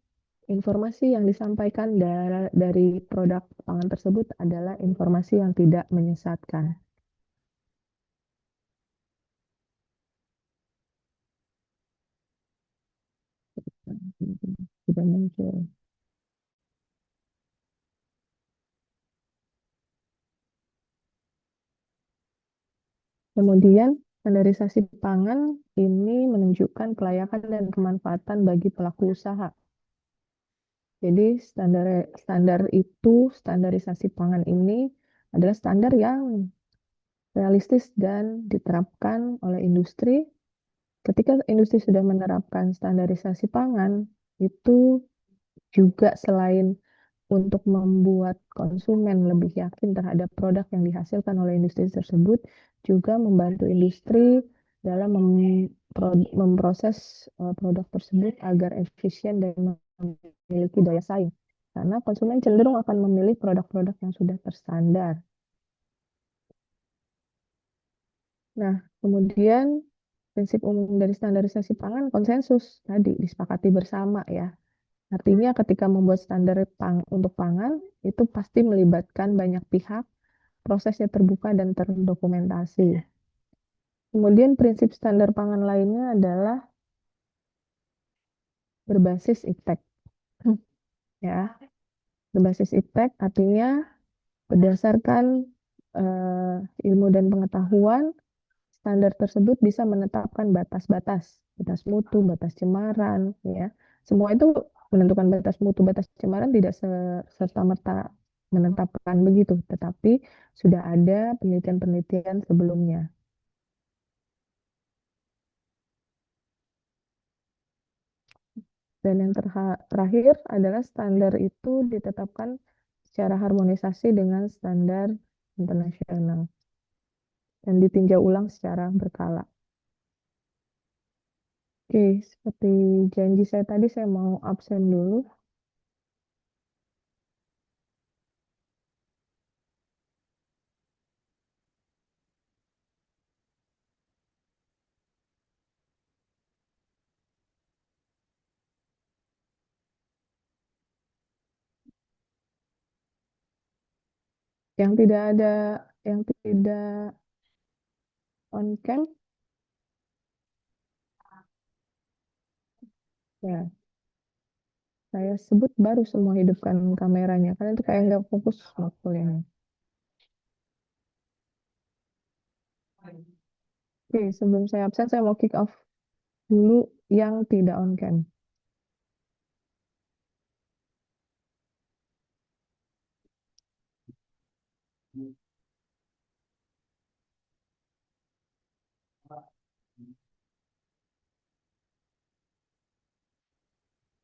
informasi yang disampaikan dari produk pangan tersebut adalah informasi yang tidak menyesatkan. Sudah muncul. Kemudian, standarisasi pangan ini menunjukkan kelayakan dan kemanfaatan bagi pelaku usaha. Jadi standarisasi pangan ini adalah standar yang realistis dan diterapkan oleh industri. Ketika industri sudah menerapkan standarisasi pangan, itu juga selain untuk membuat konsumen lebih yakin terhadap produk yang dihasilkan oleh industri tersebut, juga membantu industri dalam memproses produk tersebut agar efisien dan memiliki daya saing. karena konsumen cenderung akan memilih produk-produk yang sudah terstandar. Nah, kemudian prinsip umum dari standarisasi pangan konsensus tadi disepakati bersama ya. Artinya ketika membuat standar untuk pangan itu pasti melibatkan banyak pihak, prosesnya terbuka dan terdokumentasi. Kemudian prinsip standar pangan lainnya adalah berbasis iptek. Ya, berbasis iptek artinya berdasarkan ilmu dan pengetahuan, standar tersebut bisa menetapkan batas-batas, batas mutu, batas cemaran, ya. Semua itu menentukan batas mutu, batas cemaran tidak serta-merta menetapkan begitu, tetapi sudah ada penelitian-penelitian sebelumnya. Dan yang terakhir adalah standar itu ditetapkan secara harmonisasi dengan standar internasional dan ditinjau ulang secara berkala. Oke, seperti janji saya tadi, saya mau absen dulu. Yang tidak on cam, ya saya sebut baru semua hidupkan kameranya. Kalian tuh kayak nggak fokus sama kuliahnya. Oke, sebelum saya absen, saya mau kick off dulu yang tidak on cam.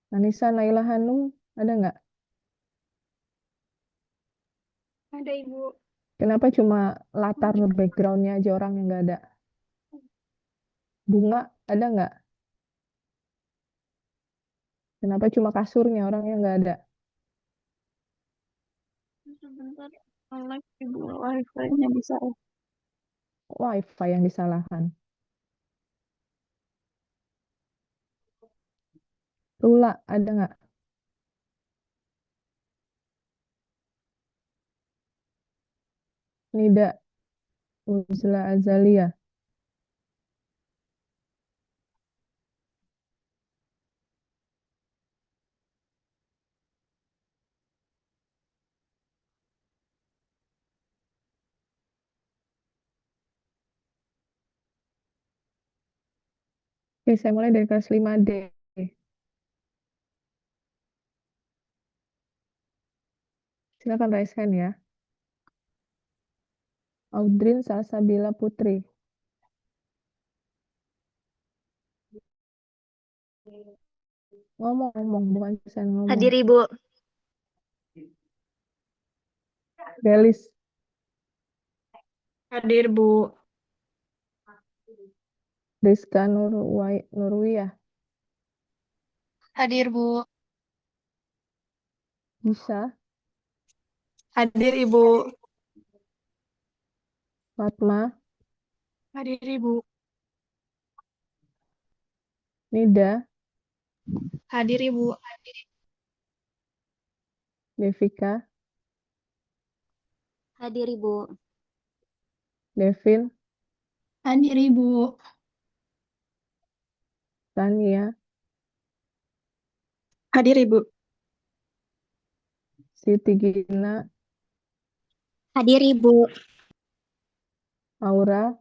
Anissa Naila Hanum, ada nggak? Ada Ibu. Kenapa cuma latar backgroundnya aja orang yang nggak ada? Bunga, ada nggak? Kenapa cuma kasurnya orang yang nggak ada? Sebentar, live Ibu, wifi-nya bisa. Wifi yang disalahkan. Rula, ada nggak? Nida Uzla Azalia. Oke, saya mulai dari kelas 5D. Silakan raise hand ya. Audrin Salsabila Putri. Ngomong, bukan saya ngomong. Hadir Ibu. Delis. Hadir Bu. Rizka Nurwiyah. Hadir Bu. Bisa. Hadir Ibu. Fatma. Hadir Ibu. Nida. Hadir Ibu. Devika. Hadir Ibu. Devin. Hadir Ibu. Tania. Hadir Ibu. Siti Gina. Hadir Ibu. Aura.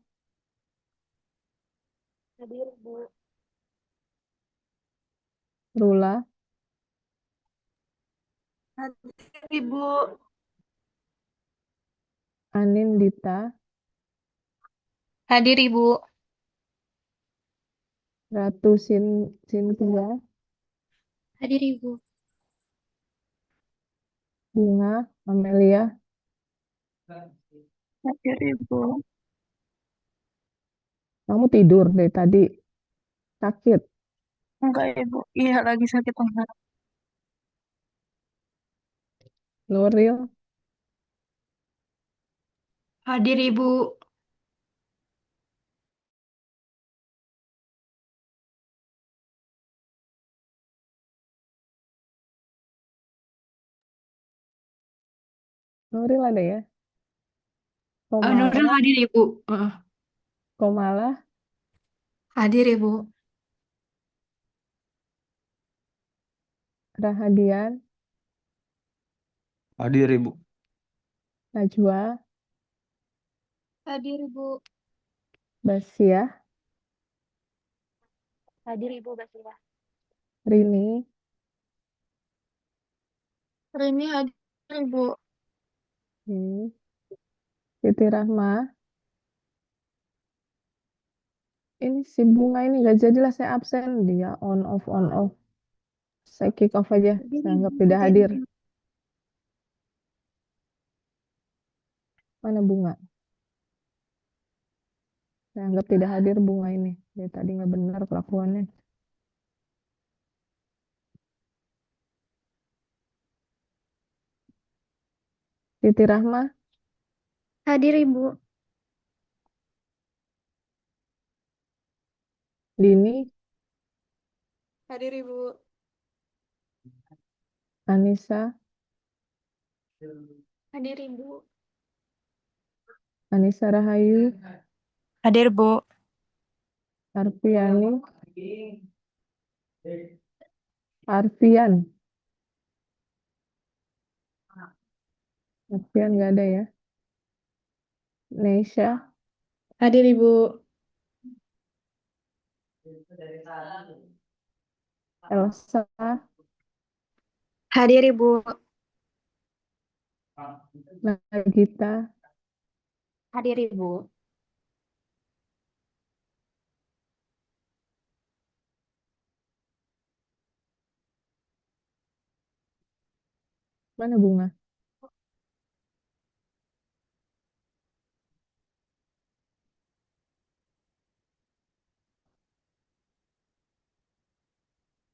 Hadir Ibu. Rula. Hadir Ibu. Anin Dita. Hadir Ibu. Ratu Cynthia. Hadir Ibu. Bunga. Amelia. Hadir Ibu. Kamu tidur dari tadi. Sakit. Enggak Ibu. Iya lagi sakit tenggorokan. Nuril, Hadir Ibu. Nuril ada ya? Nuril Komala, hadir Ibu. Komala, Hadir Ibu. Rahadian, Hadir Ibu. Najwa, Hadir Ibu. Basia, Hadir Ibu Basira. Rini, Rini hadir Ibu. hmm, Siti Rahma. Ini si Bunga ini gak jadilah saya absen. Dia on off on off. Saya kick off aja. Hadir Saya anggap Ibu. tidak hadir. Ibu. Mana Bunga? Saya anggap tidak hadir Bunga ini. Dia tadi nggak benar kelakuannya. Siti Rahma, Hadir Ibu. Dini, Hadir Ibu. Anissa, Hadir Ibu. Anissa Rahayu, Hadir Bu. Arfiani, Arfian. Arfian nggak ada ya. Neisha, Hadir Ibu. Elsa, Hadir Ibu. Nagita, Hadir Ibu. mana Bunga?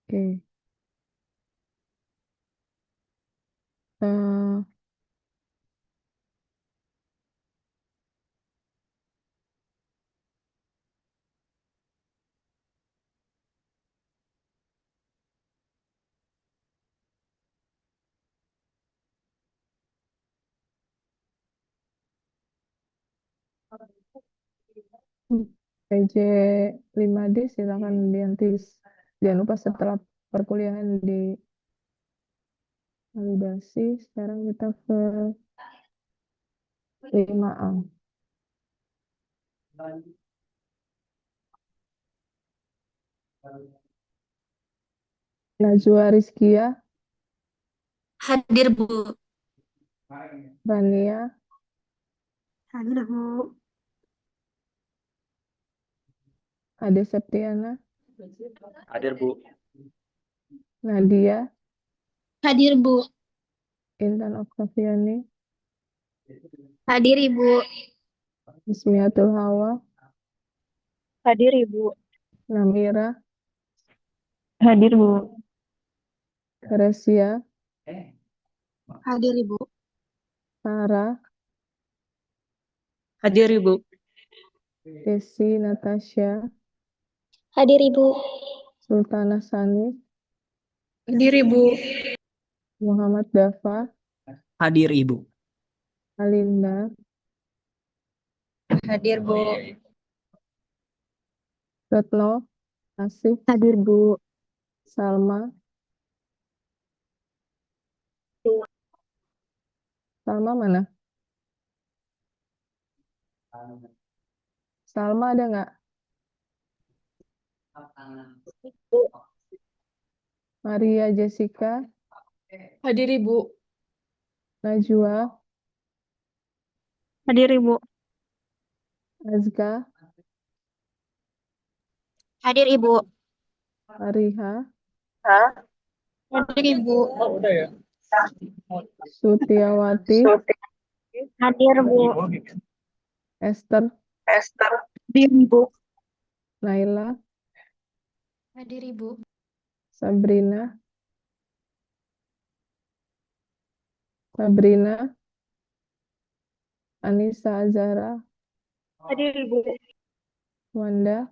Oke. Eh, PJ 5D silakan diganti. Jangan lupa setelah perkuliahan divalidasi. Sekarang kita ke 5A. Najwa Rizkia, Hadir Bu. Rania, Hadir Bu. Ade Septiana, Hadir Bu. Nadia, Hadir Bu. Intan Oktaviani, Hadir Ibu. Ismiatul Hawa, Hadir Ibu. Namira, Hadir Bu. Teresia, Hadir Ibu. Sarah, Hadir Ibu. Desi, Natasha, Hadir Ibu. Sultana Sani, Hadir Ibu. Muhammad Dafa, Hadir Ibu. Alinda, Hadir Bu. Retno, Asif, Hadir Bu. Salma, Salma mana? Salma ada nggak? Maria Jessica, Hadir Ibu. Najwa, Hadir Ibu. Azka, Hadir Ibu. Ariha, Hadir Ibu. Sutiawati, Hadir Bu. Esther, Hadir Ibu. Naila, Hadir Ibu. Sabrina, Sabrina, Anissa Azara, Hadir Ibu. Wanda,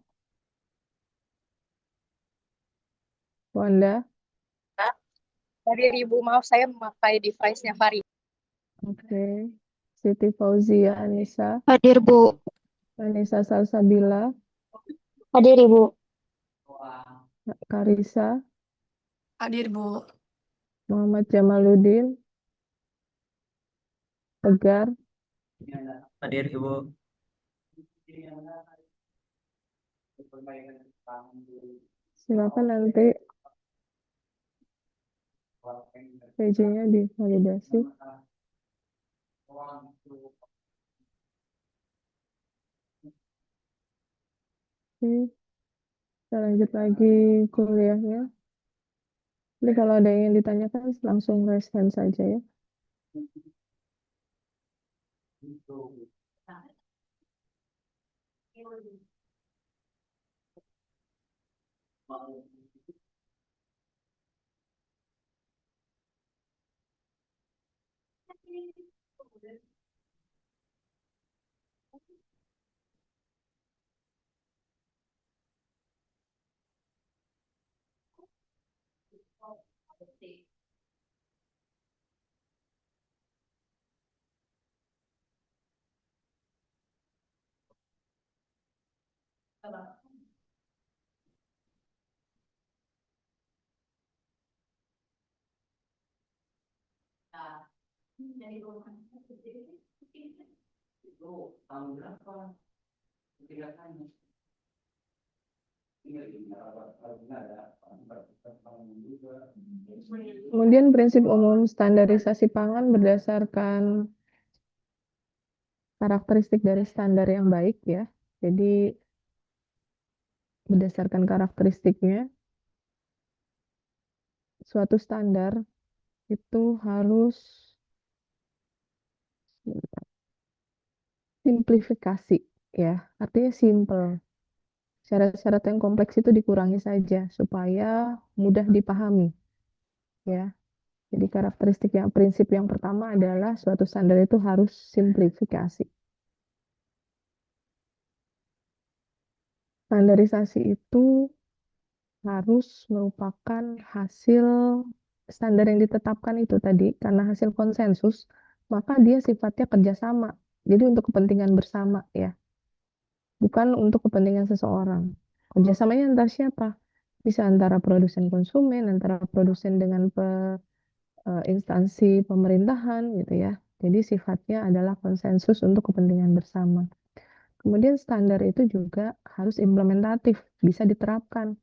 Wanda. Hadir Ibu, maaf saya memakai device-nya Fari. Oke. Siti Fauzia Anissa, Hadir Bu. Anissa Salsabila, Hadir Ibu. Karisa, Hadir Bu. Muhammad Jamaluddin, Tegar, Hadir Ibu. silakan nanti PJ-nya divalidasi. Oke, kita lanjut lagi kuliahnya. Jadi kalau ada yang ingin ditanyakan langsung raise hand saja ya. Kemudian prinsip umum standarisasi pangan berdasarkan karakteristik dari standar yang baik ya. Jadi berdasarkan karakteristiknya suatu standar itu harus simplifikasi ya. Artinya simple. Syarat-syarat yang kompleks itu dikurangi saja supaya mudah dipahami ya. Jadi karakteristik yang prinsip yang pertama adalah suatu standar itu harus simplifikasi. Standarisasi itu harus merupakan hasil standar yang ditetapkan itu tadi karena hasil konsensus, maka dia sifatnya kerjasama. Jadi untuk kepentingan bersama ya, bukan untuk kepentingan seseorang. Kerjasamanya antar siapa? Bisa antara produsen konsumen, antara produsen dengan instansi pemerintahan gitu ya. Jadi sifatnya adalah konsensus untuk kepentingan bersama. Kemudian standar itu juga harus implementatif, bisa diterapkan.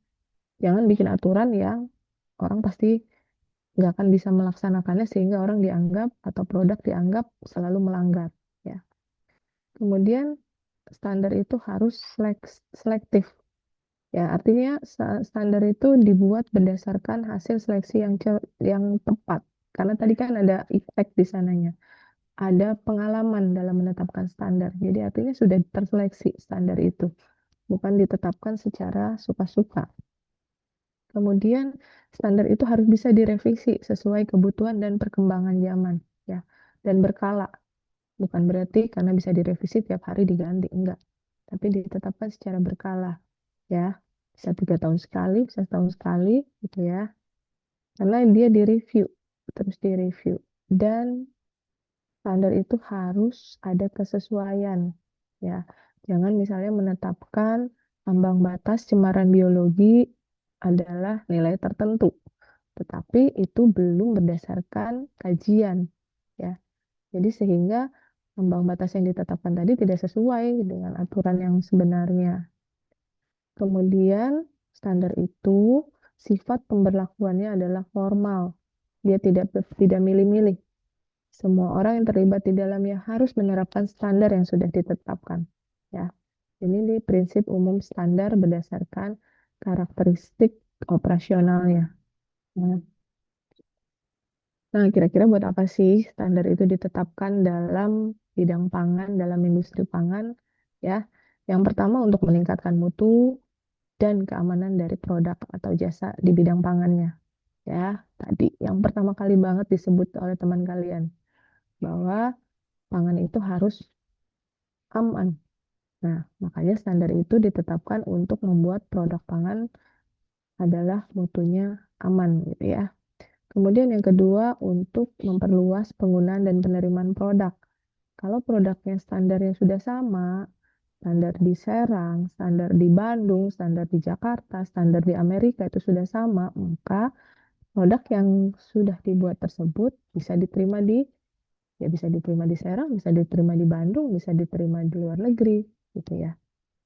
Jangan bikin aturan yang orang pasti nggak akan bisa melaksanakannya sehingga orang dianggap atau produk dianggap selalu melanggar. Ya. Kemudian standar itu harus selektif. Ya, artinya standar itu dibuat berdasarkan hasil seleksi yang tepat. Karena tadi kan ada efek di sananya. Ada pengalaman dalam menetapkan standar. Jadi artinya sudah terseleksi standar itu, bukan ditetapkan secara suka-suka. Kemudian standar itu harus bisa direvisi sesuai kebutuhan dan perkembangan zaman, ya, dan berkala. Bukan berarti karena bisa direvisi tiap hari diganti, enggak. Tapi ditetapkan secara berkala, ya. Bisa 3 tahun sekali, bisa setahun sekali, gitu ya. Karena dia direview, terus direview. Dan standar itu harus ada kesesuaian, ya. Jangan misalnya menetapkan ambang batas cemaran biologi adalah nilai tertentu, tetapi itu belum berdasarkan kajian, ya. Jadi sehingga ambang batas yang ditetapkan tadi tidak sesuai dengan aturan yang sebenarnya. Kemudian standar itu sifat pemberlakuannya adalah formal. Dia tidak milih-milih. Semua orang yang terlibat di dalamnya harus menerapkan standar yang sudah ditetapkan. Ya, ini prinsip umum standar berdasarkan karakteristik operasionalnya. Nah, kira-kira buat apa sih standar itu ditetapkan dalam bidang pangan, dalam industri pangan? Ya, yang pertama untuk meningkatkan mutu dan keamanan dari produk atau jasa di bidang pangannya. Ya, tadi yang pertama kali banget disebut oleh teman kalian. bahwa pangan itu harus aman. Nah, makanya standar itu ditetapkan untuk membuat produk pangan adalah mutunya aman gitu ya. Kemudian yang kedua untuk memperluas penggunaan dan penerimaan produk. Kalau produknya standarnya sudah sama, standar di Serang, standar di Bandung, standar di Jakarta, standar di Amerika itu sudah sama, maka produk yang sudah dibuat tersebut bisa diterima bisa diterima di Serang, bisa diterima di Bandung, bisa diterima di luar negeri gitu ya.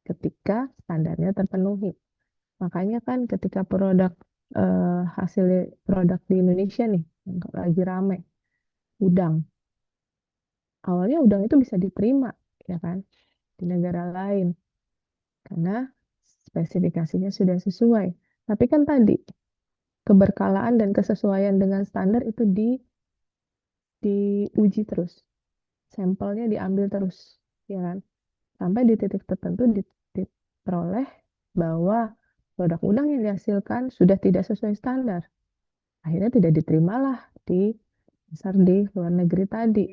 Ketika standarnya terpenuhi. Makanya kan ketika hasil produk di Indonesia nih yang lagi rame, udang. Awalnya udang itu bisa diterima ya kan di negara lain karena spesifikasinya sudah sesuai. Tapi kan tadi keberkalaan dan kesesuaian dengan standar itu diuji terus. Sampelnya diambil terus, ya kan? Sampai di titik tertentu diperoleh bahwa produk udang yang dihasilkan sudah tidak sesuai standar. Akhirnya tidak diterimalah di pasar di luar negeri tadi,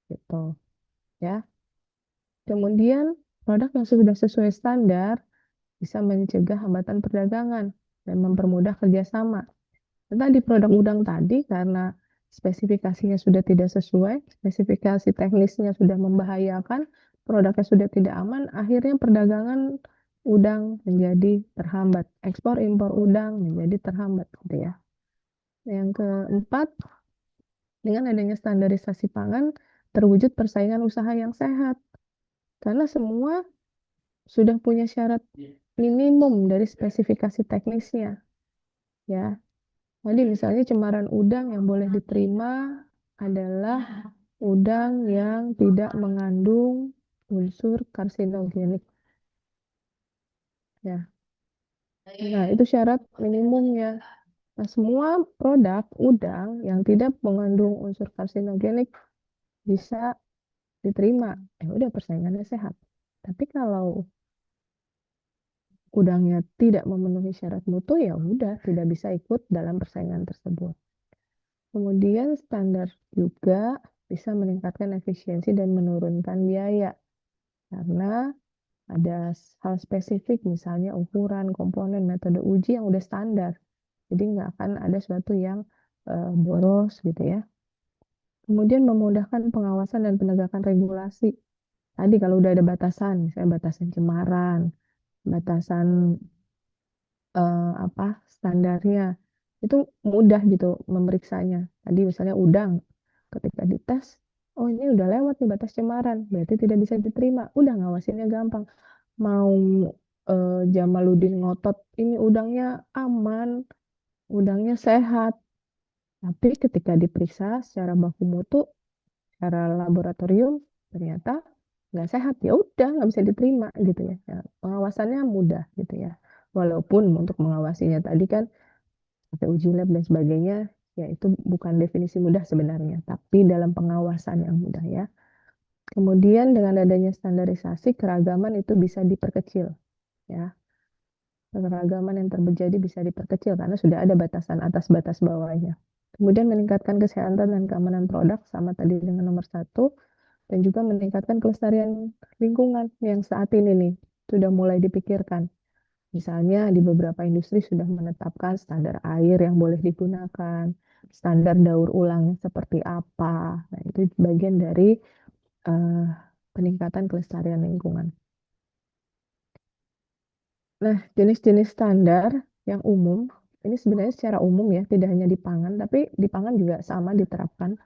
gitu. Ya. Kemudian produk yang sudah sesuai standar bisa mencegah hambatan perdagangan dan mempermudah kerjasama. Tadi produk udang tadi karena spesifikasinya sudah tidak sesuai, spesifikasi teknisnya sudah membahayakan, produknya sudah tidak aman, akhirnya perdagangan udang menjadi terhambat, ekspor impor udang menjadi terhambat gitu ya. Yang keempat, dengan adanya standarisasi pangan terwujud persaingan usaha yang sehat. Karena semua sudah punya syarat minimum dari spesifikasi teknisnya. Ya, jadi misalnya cemaran udang yang boleh diterima adalah udang yang tidak mengandung unsur karsinogenik. Ya. Nah, itu syarat minimumnya. Nah, semua produk udang yang tidak mengandung unsur karsinogenik bisa diterima. Udah persaingannya sehat. Tapi kalau udangnya tidak memenuhi syarat mutu, ya udah tidak bisa ikut dalam persaingan tersebut. Kemudian standar juga bisa meningkatkan efisiensi dan menurunkan biaya karena ada hal spesifik misalnya ukuran, komponen, metode uji yang udah standar. Jadi nggak akan ada sesuatu yang boros gitu ya. Kemudian memudahkan pengawasan dan penegakan regulasi. Tadi kalau udah ada batasan, misalnya batasan cemaran, batasan standarnya itu mudah gitu memeriksanya. Tadi misalnya udang, ketika dites, oh ini udah lewat nih batas cemaran, berarti tidak bisa diterima. Udah ngawasinnya gampang. Mau Jamaluddin ngotot, ini udangnya aman, udangnya sehat. Tapi ketika diperiksa secara baku mutu, secara laboratorium, ternyata nggak sehat. Ya udah nggak bisa diterima gitu ya. Pengawasannya mudah gitu ya. Walaupun untuk mengawasinya tadi kan pakai uji lab dan sebagainya, ya itu bukan definisi mudah sebenarnya, tapi dalam pengawasan yang mudah ya. Kemudian dengan adanya standarisasi, keragaman itu bisa diperkecil ya. Keragaman yang terjadi bisa diperkecil karena sudah ada batasan atas batas bawahnya. Kemudian meningkatkan kesehatan dan keamanan produk sama tadi dengan nomor 1, dan juga meningkatkan kelestarian lingkungan yang saat ini nih sudah mulai dipikirkan. Misalnya di beberapa industri sudah menetapkan standar air yang boleh digunakan, standar daur ulang seperti apa. Nah, itu bagian dari peningkatan kelestarian lingkungan. Nah, jenis-jenis standar yang umum, ini sebenarnya secara umum ya, tidak hanya di pangan, tapi di pangan juga sama diterapkan.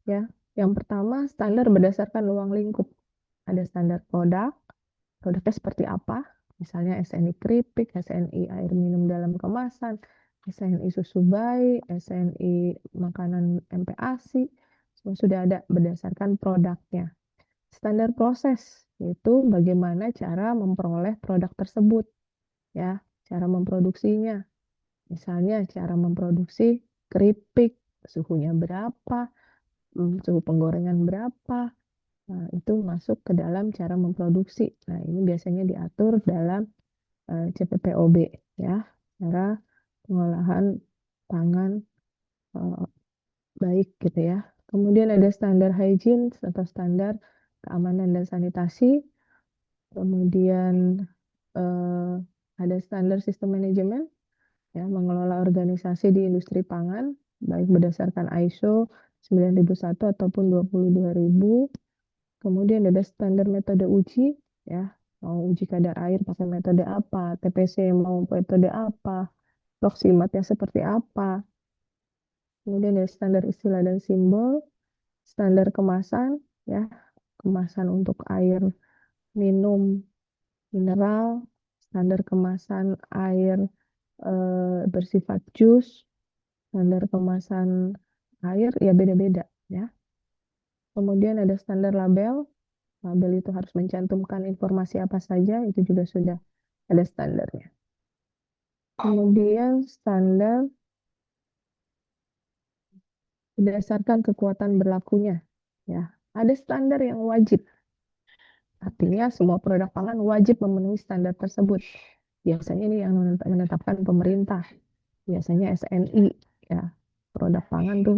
Ya, yang pertama standar berdasarkan ruang lingkup. Ada standar produk, produknya seperti apa, misalnya SNI keripik, SNI air minum dalam kemasan, SNI susu bayi, SNI makanan MPASI, semua sudah ada berdasarkan produknya. Standar proses, yaitu bagaimana cara memperoleh produk tersebut, ya, cara memproduksinya. Misalnya cara memproduksi keripik, suhunya berapa, suhu penggorengan berapa, nah, itu masuk ke dalam cara memproduksi. Nah, ini biasanya diatur dalam CPPOB ya, cara pengolahan pangan baik gitu ya. Kemudian ada standar hygiene atau standar keamanan dan sanitasi. Kemudian ada standar sistem manajemen, ya, mengelola organisasi di industri pangan, baik berdasarkan ISO 9001 ataupun 22000. Kemudian ada standar metode uji, ya, mau uji kadar air pakai metode apa, TPC mau metode apa, proksimatnya seperti apa. Kemudian ada standar istilah dan simbol, standar kemasan, ya, kemasan untuk air minum mineral, standar kemasan air bersifat jus, standar kemasan air ya beda-beda, ya. Kemudian ada standar label. Label itu harus mencantumkan informasi apa saja, itu juga sudah ada standarnya. Kemudian standar berdasarkan kekuatan berlakunya, ya. Ada standar yang wajib. Artinya semua produk pangan wajib memenuhi standar tersebut. Biasanya ini yang menetapkan pemerintah. Biasanya SNI, ya. Produk pangan tuh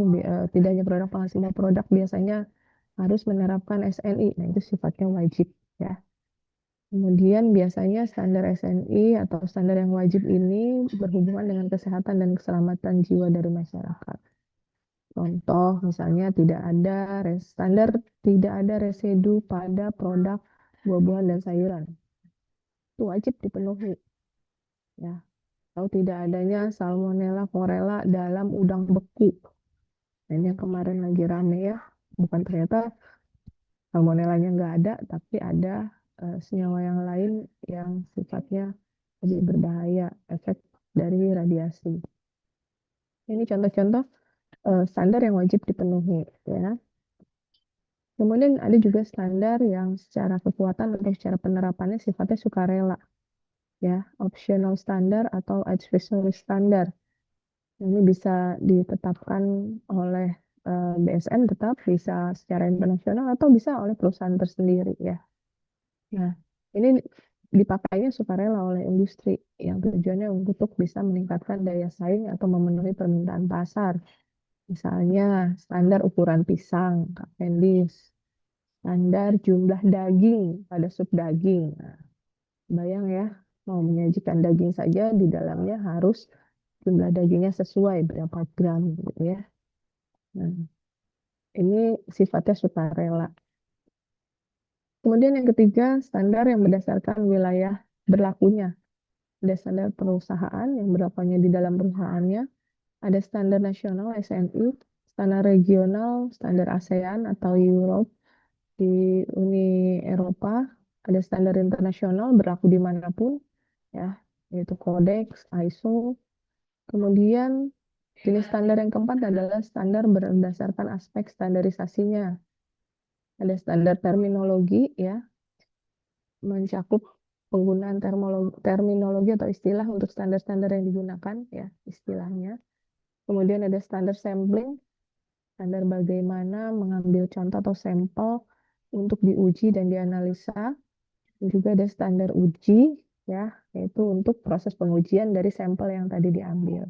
tidak hanya produk pangan, semua produk biasanya harus menerapkan SNI. Nah, itu sifatnya wajib, ya. Kemudian biasanya standar SNI atau standar yang wajib ini berhubungan dengan kesehatan dan keselamatan jiwa dari masyarakat. Contoh misalnya standar tidak ada residu pada produk buah-buahan dan sayuran. Itu wajib dipenuhi, ya. Atau tidak adanya salmonella chlorella dalam udang beku. Nah, ini yang kemarin lagi rame, ya. Bukan ternyata salmonellanya nggak ada, tapi ada senyawa yang lain yang sifatnya lebih berbahaya, efek dari radiasi. Ini contoh-contoh standar yang wajib dipenuhi, ya. Kemudian ada juga standar yang secara kekuatan atau secara penerapannya sifatnya sukarela, ya, optional standar atau advisory standar. Ini bisa ditetapkan oleh BSN, tetap bisa secara internasional atau bisa oleh perusahaan tersendiri, ya. Nah, ini dipakainya sukarela oleh industri yang tujuannya untuk bisa meningkatkan daya saing atau memenuhi permintaan pasar. Misalnya standar ukuran pisang, Cavendish, standar jumlah daging pada sup daging. Nah, bayang ya, mau menyajikan daging saja di dalamnya harus jumlah dagingnya sesuai berapa gram gitu, ya. Nah, ini sifatnya sukarela. Kemudian yang ketiga, standar yang berdasarkan wilayah berlakunya. Ada standar perusahaan yang berlakunya di dalam perusahaannya, ada standar nasional SNI, standar regional, standar ASEAN atau Europe di Uni Eropa, ada standar internasional berlaku dimanapun, ya, yaitu Codex, ISO. Kemudian jenis standar yang keempat adalah standar berdasarkan aspek standarisasinya. Ada standar terminologi, ya, mencakup penggunaan terminologi atau istilah untuk standar-standar yang digunakan, ya, istilahnya. Kemudian ada standar sampling, standar bagaimana mengambil contoh atau sampel untuk diuji dan dianalisa. Dan juga ada standar uji, ya, yaitu untuk proses pengujian dari sampel yang tadi diambil.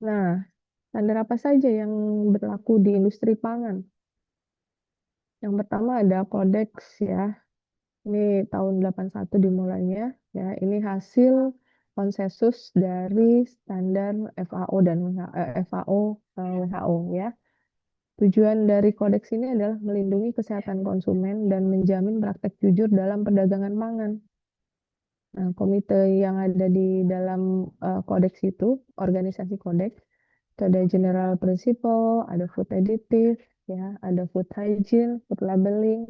Nah, standar apa saja yang berlaku di industri pangan? Yang pertama ada Codex, ya. Ini tahun 81 dimulainya, ya. Ini hasil konsensus dari standar FAO dan WHO, ya. Tujuan dari kodeks ini adalah melindungi kesehatan konsumen dan menjamin praktek jujur dalam perdagangan pangan. Nah, komite yang ada di dalam kodeks itu, organisasi kodeks, itu ada general principle, ada food additive, ya, ada food hygiene, food labeling,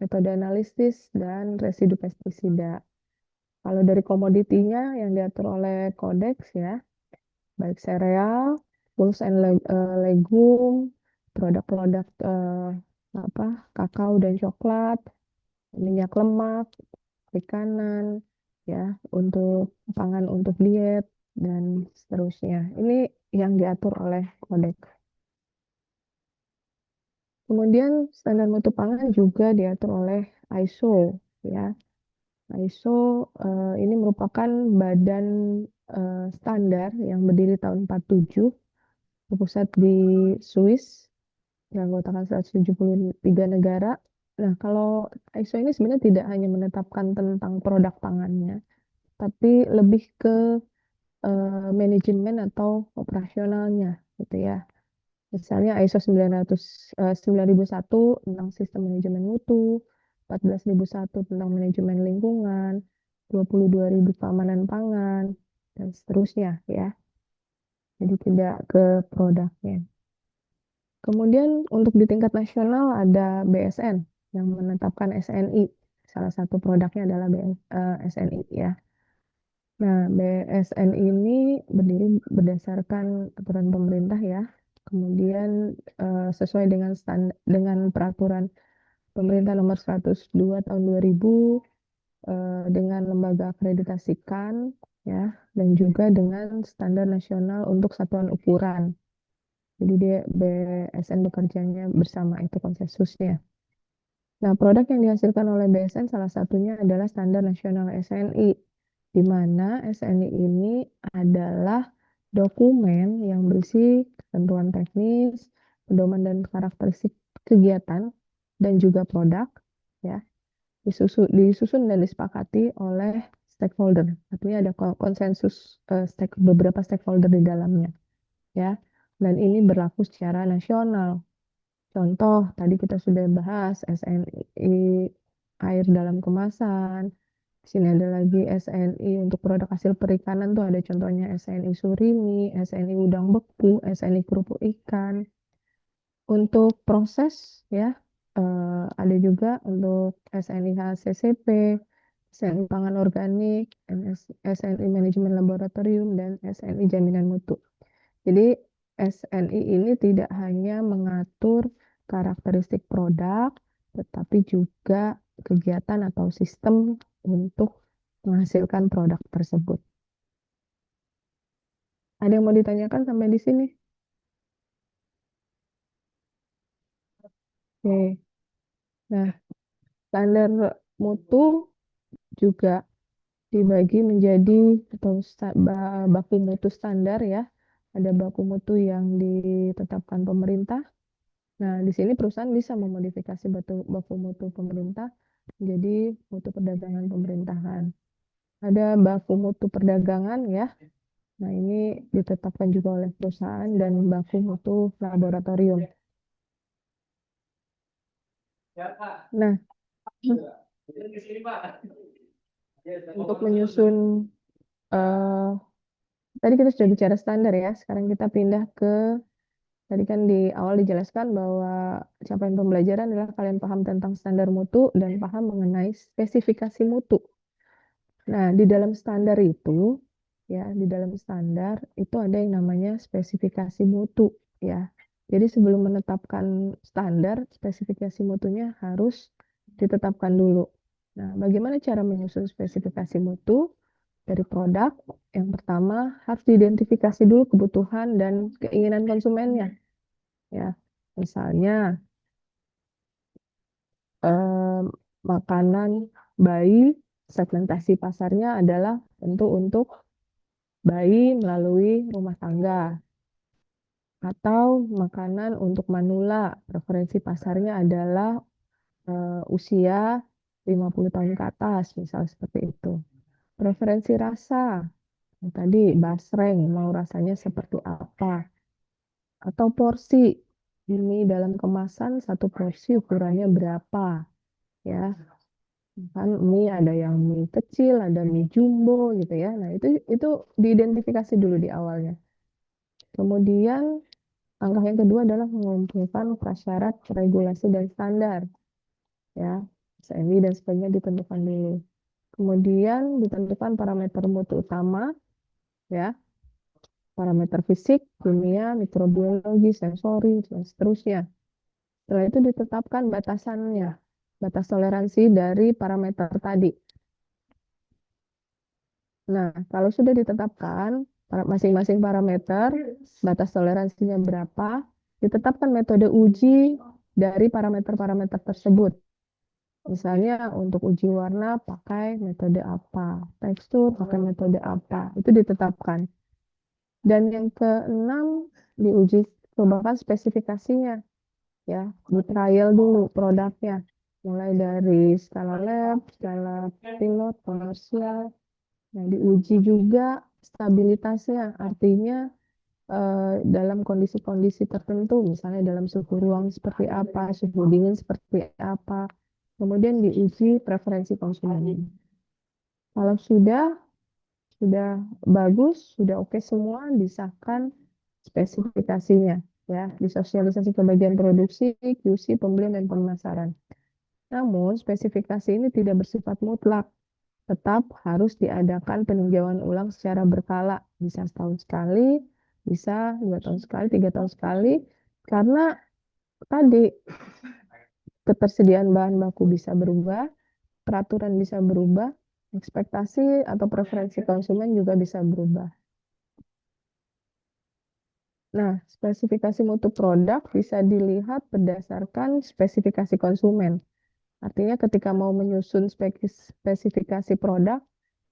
metode analisis, dan residu pestisida. Kalau dari komoditinya yang diatur oleh kodeks, ya, baik sereal, pulse and legume, produk-produk kakao dan coklat, minyak lemak, perikanan, ya, untuk pangan untuk diet dan seterusnya. Ini yang diatur oleh kodeks. Kemudian standar mutu pangan juga diatur oleh ISO, ya. ISO ini merupakan badan standar yang berdiri tahun 47 berpusat di Swiss, beranggotakan 173 negara. Nah, kalau ISO ini sebenarnya tidak hanya menetapkan tentang produk pangannya, tapi lebih ke manajemen atau operasionalnya, gitu ya. Misalnya ISO 9001 tentang sistem manajemen mutu, 14001 tentang manajemen lingkungan, 22.000 keamanan pangan, dan seterusnya ya. Jadi tidak ke produknya. Kemudian untuk di tingkat nasional ada BSN yang menetapkan SNI. Salah satu produknya adalah SNI ya. Nah, BSN ini berdiri berdasarkan aturan pemerintah ya. Kemudian sesuai dengan peraturan pemerintah nomor 102 tahun 2000 dengan lembaga akreditasikan ya, dan juga dengan standar nasional untuk satuan ukuran. Jadi dia BSN bekerjanya bersama, itu konsensusnya. Nah, produk yang dihasilkan oleh BSN salah satunya adalah standar nasional SNI, di mana SNI ini adalah dokumen yang berisi ketentuan teknis, pedoman dan karakteristik kegiatan dan juga produk, ya, disusun dan disepakati oleh stakeholder. Artinya ada konsensus beberapa stakeholder di dalamnya, ya. Dan ini berlaku secara nasional. Contoh, tadi kita sudah bahas SNI air dalam kemasan. Di sini ada lagi SNI untuk produk hasil perikanan tuh ada contohnya SNI surimi, SNI udang beku, SNI kerupuk ikan. Untuk proses ya ada juga untuk SNI HACCP, SNI pangan organik, SNI manajemen laboratorium, dan SNI jaminan mutu. Jadi SNI ini tidak hanya mengatur karakteristik produk, tetapi juga kegiatan atau sistem untuk menghasilkan produk tersebut. Ada yang mau ditanyakan sampai di sini? Oke. Nah, standar mutu juga dibagi menjadi atau baku mutu standar ya. Ada baku mutu yang ditetapkan pemerintah. Nah, di sini perusahaan bisa memodifikasi baku mutu pemerintah menjadi mutu perdagangan pemerintahan. Ada baku mutu perdagangan ya. Nah, ini ditetapkan juga oleh perusahaan dan baku mutu laboratorium. Nah, untuk menyusun tadi kita sudah bicara standar ya. Sekarang kita pindah ke tadi kan di awal dijelaskan bahwa capaian pembelajaran adalah kalian paham tentang standar mutu dan paham mengenai spesifikasi mutu. Nah, di dalam standar itu, ya, di dalam standar itu ada yang namanya spesifikasi mutu, ya. Jadi sebelum menetapkan standar, spesifikasi mutunya harus ditetapkan dulu. Nah, bagaimana cara menyusun spesifikasi mutu dari produk? Yang pertama, harus diidentifikasi dulu kebutuhan dan keinginan konsumennya. Ya, misalnya makanan bayi, segmentasi pasarnya adalah tentu untuk bayi melalui rumah tangga. Atau makanan untuk manula, preferensi pasarnya adalah usia 50 tahun ke atas, misal seperti itu. Preferensi rasa, tadi basreng, mau rasanya seperti apa. Atau porsi, ini dalam kemasan satu porsi ukurannya berapa, ya. Kan mie ada yang mie kecil, ada mie jumbo gitu ya. Nah, itu diidentifikasi dulu di awalnya. Kemudian langkah yang kedua adalah mengumpulkan prasyarat, regulasi dan standar. Ya, SNI dan sebagainya ditentukan dulu. Kemudian ditentukan parameter mutu utama, ya. Parameter fisik, kimia, mikrobiologi, sensori, dan seterusnya. Setelah itu ditetapkan batasannya, batas toleransi dari parameter tadi. Nah, kalau sudah ditetapkan masing-masing parameter, batas toleransinya berapa, ditetapkan metode uji dari parameter-parameter tersebut. Misalnya untuk uji warna pakai metode apa, tekstur pakai metode apa, itu ditetapkan. Dan yang keenam, diuji cobakan spesifikasinya, ya, di trial dulu produknya, mulai dari skala lab, skala pilot, komersial. Nah, diuji juga stabilitasnya, artinya dalam kondisi-kondisi tertentu, misalnya dalam suhu ruang seperti apa, suhu dingin seperti apa, kemudian diuji preferensi konsumen. Kalau sudah bagus, sudah oke semua, disahkan spesifikasinya, ya, disosialisasi ke bagian produksi, QC, pembelian dan pemasaran. Namun, spesifikasi ini tidak bersifat mutlak, tetap harus diadakan peninjauan ulang secara berkala, bisa setahun sekali, bisa 2 tahun sekali, 3 tahun sekali, karena tadi ketersediaan bahan baku bisa berubah, peraturan bisa berubah, ekspektasi atau preferensi konsumen juga bisa berubah. Nah, spesifikasi mutu produk bisa dilihat berdasarkan spesifikasi konsumen. Artinya ketika mau menyusun spesifikasi produk,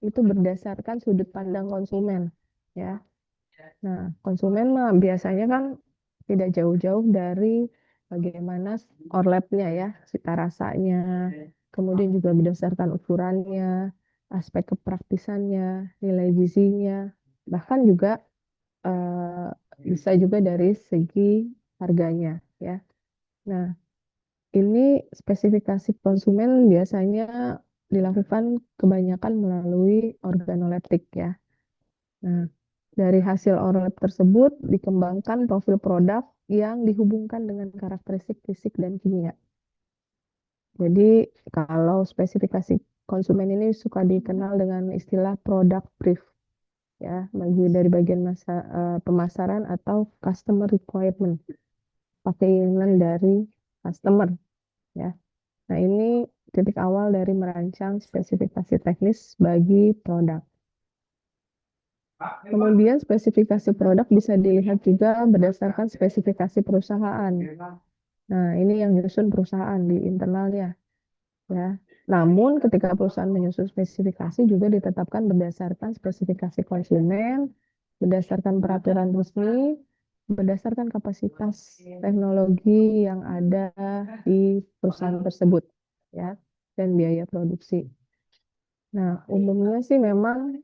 itu berdasarkan sudut pandang konsumen, ya. Nah, konsumen mah biasanya kan tidak jauh-jauh dari bagaimana ORLEP-nya, ya, cita rasanya, kemudian juga berdasarkan ukurannya, aspek kepraktisannya, nilai gizinya, bahkan juga eh, bisa juga dari segi harganya, ya. Nah, ini spesifikasi konsumen biasanya dilakukan kebanyakan melalui organoleptik, ya. Nah, dari hasil ORLEP tersebut dikembangkan profil produk yang dihubungkan dengan karakteristik fisik dan kimia. Jadi kalau spesifikasi konsumen ini suka dikenal dengan istilah product brief, ya, dari bagian pemasaran atau customer requirement, keinginan dari customer, ya. Nah, ini titik awal dari merancang spesifikasi teknis bagi produk. Kemudian spesifikasi produk bisa dilihat juga berdasarkan spesifikasi perusahaan. Nah, ini yang nyusun perusahaan di internalnya, ya. Namun ketika perusahaan menyusun spesifikasi juga ditetapkan berdasarkan spesifikasi konsumen, berdasarkan peraturan resmi, berdasarkan kapasitas teknologi yang ada di perusahaan tersebut, ya, dan biaya produksi. Nah, umumnya sih memang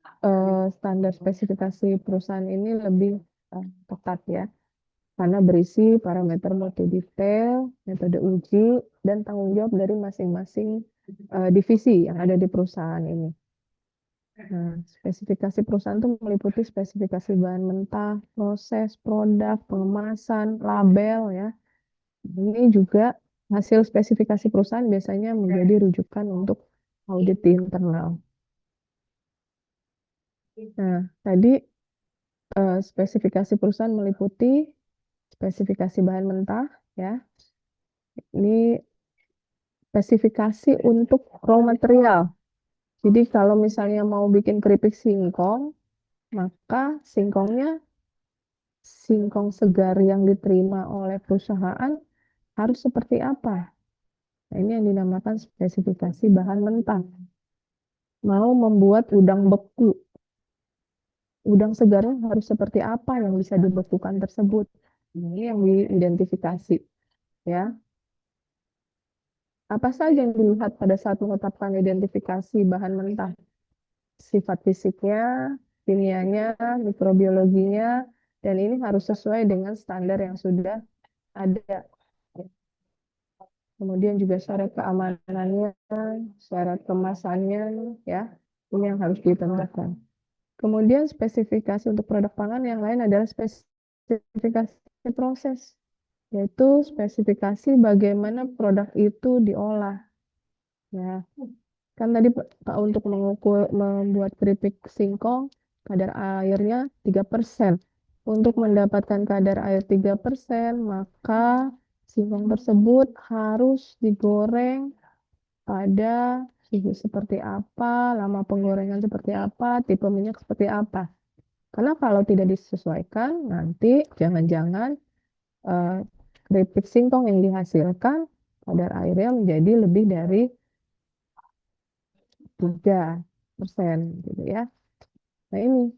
standar spesifikasi perusahaan ini lebih ketat, ya, karena berisi parameter mutu detail, metode uji, dan tanggung jawab dari masing-masing divisi yang ada di perusahaan ini. Nah, spesifikasi perusahaan itu meliputi spesifikasi bahan mentah, proses, produk, pengemasan, label, ya. Ini juga hasil spesifikasi perusahaan biasanya menjadi rujukan untuk audit di internal. Nah, tadi spesifikasi perusahaan meliputi spesifikasi bahan mentah, ya. Ini spesifikasi untuk raw material. Jadi kalau misalnya mau bikin keripik singkong, maka singkong segar yang diterima oleh perusahaan harus seperti apa? Nah, ini yang dinamakan spesifikasi bahan mentah. Mau membuat udang beku, udang segarnya harus seperti apa yang bisa dibekukan tersebut. Ini yang diidentifikasi, ya. Apa saja yang dilihat pada saat menetapkan identifikasi bahan mentah? Sifat fisiknya, kimianya, mikrobiologinya, dan ini harus sesuai dengan standar yang sudah ada. Kemudian juga syarat keamanannya, syarat kemasannya, ya, ini yang harus ditentukan. Kemudian spesifikasi untuk produk pangan yang lain adalah spesifikasi proses, yaitu spesifikasi bagaimana produk itu diolah. Ya, kan tadi Pak untuk membuat keripik singkong kadar airnya 3%. Untuk mendapatkan kadar air 3%, maka singkong tersebut harus digoreng pada suhu seperti apa, lama penggorengan seperti apa, tipe minyak seperti apa. Karena kalau tidak disesuaikan, nanti jangan-jangan eh, keripik singkong yang dihasilkan kadar airnya menjadi lebih dari 3%, gitu, ya. Nah, ini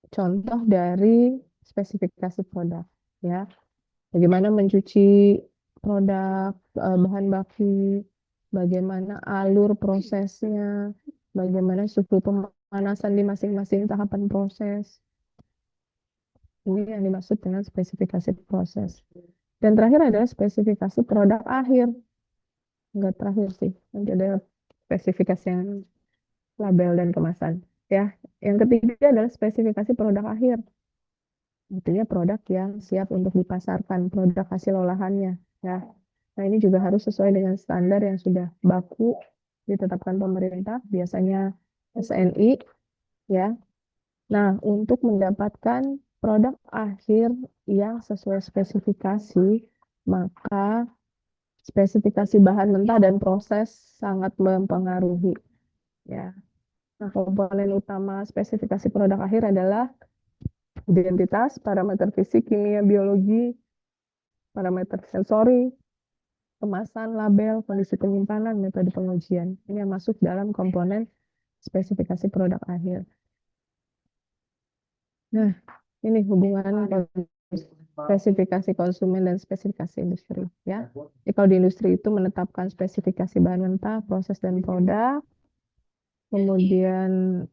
contoh dari spesifikasi produk. ya. Bagaimana mencuci produk, bahan baku, bagaimana alur prosesnya, bagaimana suhu pemanasan di masing-masing tahapan proses. Ini yang dimaksud dengan spesifikasi proses. Dan terakhir adalah spesifikasi produk akhir. Enggak terakhir sih, nanti ada spesifikasi yang label dan kemasan. Ya, yang ketiga adalah spesifikasi produk akhir. Artinya produk yang siap untuk dipasarkan, produk hasil olahannya. Ya, nah ini juga harus sesuai dengan standar yang sudah baku ditetapkan pemerintah, biasanya SNI. Ya, nah untuk mendapatkan produk akhir yang sesuai spesifikasi, maka spesifikasi bahan mentah dan proses sangat mempengaruhi. Ya, nah komponen utama spesifikasi produk akhir adalah identitas, parameter fisik, kimia, biologi, parameter sensori, kemasan, label, kondisi penyimpanan, metode pengujian. Ini yang masuk dalam komponen spesifikasi produk akhir. Nah, ini hubungan spesifikasi konsumen dan spesifikasi industri. Ya, jadi kalau di industri itu menetapkan spesifikasi bahan mentah, proses dan produk, kemudian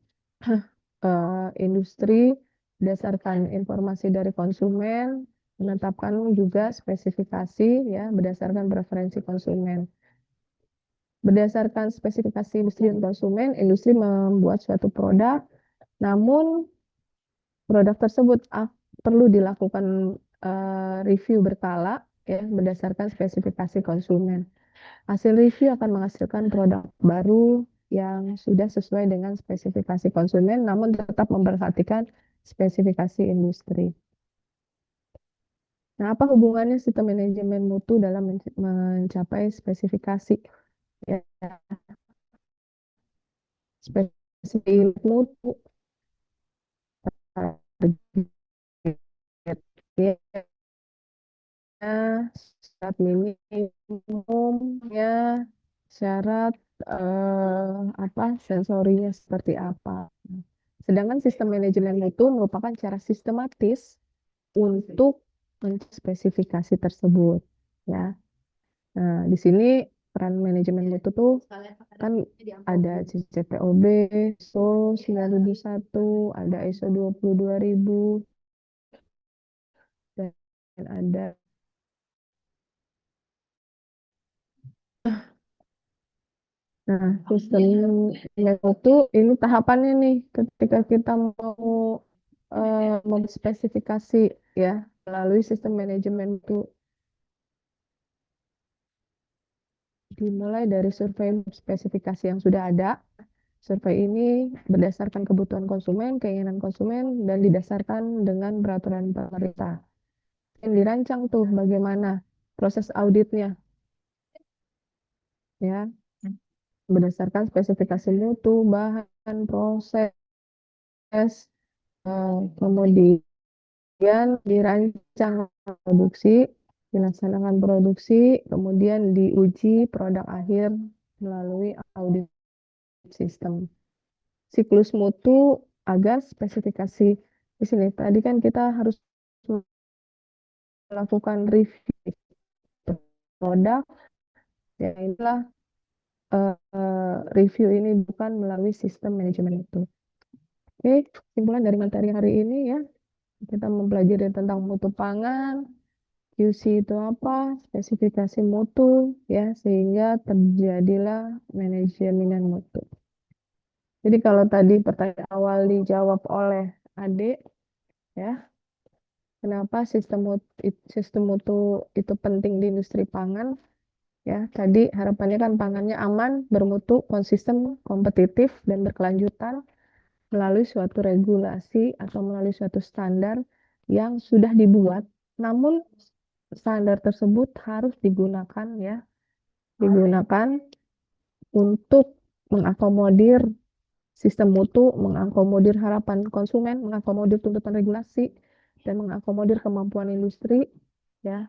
industri berdasarkan informasi dari konsumen menetapkan juga spesifikasi ya berdasarkan preferensi konsumen. Berdasarkan spesifikasi industri dan konsumen, industri membuat suatu produk, namun produk tersebut perlu dilakukan review berkala ya berdasarkan spesifikasi konsumen. Hasil review akan menghasilkan produk baru yang sudah sesuai dengan spesifikasi konsumen, namun tetap memperhatikan spesifikasi industri. Nah, apa hubungannya sistem manajemen mutu dalam mencapai spesifikasi? Ya, spesifikasi mutu, targetnya, syarat minimumnya, syarat apa sensorinya seperti apa. Sedangkan sistem manajemen mutu merupakan cara sistematis untuk spesifikasi tersebut. Ya, nah di sini peran manajemen mutu tuh kan ada CCPOB, ISO 9001, ada ISO 22000, dan ada nah, sistem mutu ini tahapannya nih ketika kita mau spesifikasi ya melalui sistem manajemen itu dimulai dari survei spesifikasi yang sudah ada. Survei ini berdasarkan kebutuhan konsumen, keinginan konsumen, dan didasarkan dengan peraturan pemerintah. Yang dirancang tuh bagaimana proses auditnya ya berdasarkan spesifikasi mutu, bahan, proses, kemudian dirancang produksi, dilaksanakan produksi, kemudian diuji produk akhir melalui audit sistem. Siklus mutu agar spesifikasi di sini tadi kan kita harus melakukan review produk, ya inilah review ini bukan melalui sistem manajemen itu. Oke, kesimpulan dari materi hari ini ya, kita mempelajari tentang mutu pangan, QC itu apa, spesifikasi mutu, ya, sehingga terjadilah manajemen mutu. Jadi kalau tadi pertanyaan awal dijawab oleh Adik, ya, kenapa sistem mutu itu penting di industri pangan? Ya, tadi harapannya kan pangannya aman, bermutu, konsisten, kompetitif, dan berkelanjutan melalui suatu regulasi atau melalui suatu standar yang sudah dibuat. Namun standar tersebut harus digunakan ya, digunakan untuk mengakomodir sistem mutu, mengakomodir harapan konsumen, mengakomodir tuntutan regulasi, dan mengakomodir kemampuan industri ya,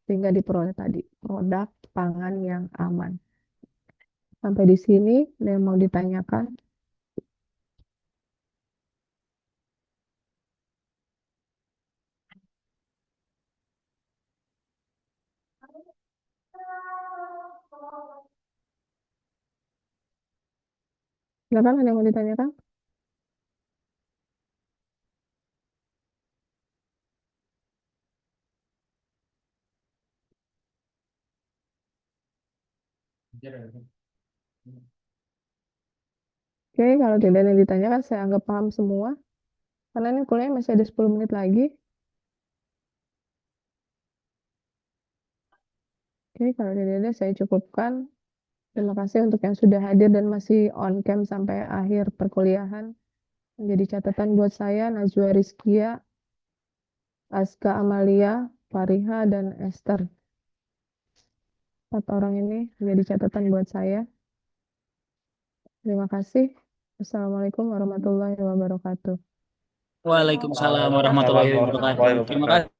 sehingga diperoleh tadi produk pangan yang aman. Sampai di sini ada yang mau ditanyakan? Silakan, ada yang mau ditanyakan? Oke, kalau tidak ada yang ditanyakan, saya anggap paham semua. Karena ini kuliah masih ada 10 menit lagi. Oke, kalau tidak ada, saya cukupkan. Terima kasih untuk yang sudah hadir dan masih on cam sampai akhir perkuliahan. Menjadi catatan buat saya, Najwa Rizkia, Aska Amalia, Fariha, dan Esther. 4 orang ini menjadi catatan buat saya. Terima kasih. Assalamualaikum warahmatullahi wabarakatuh. Waalaikumsalam warahmatullahi wabarakatuh. Terima kasih.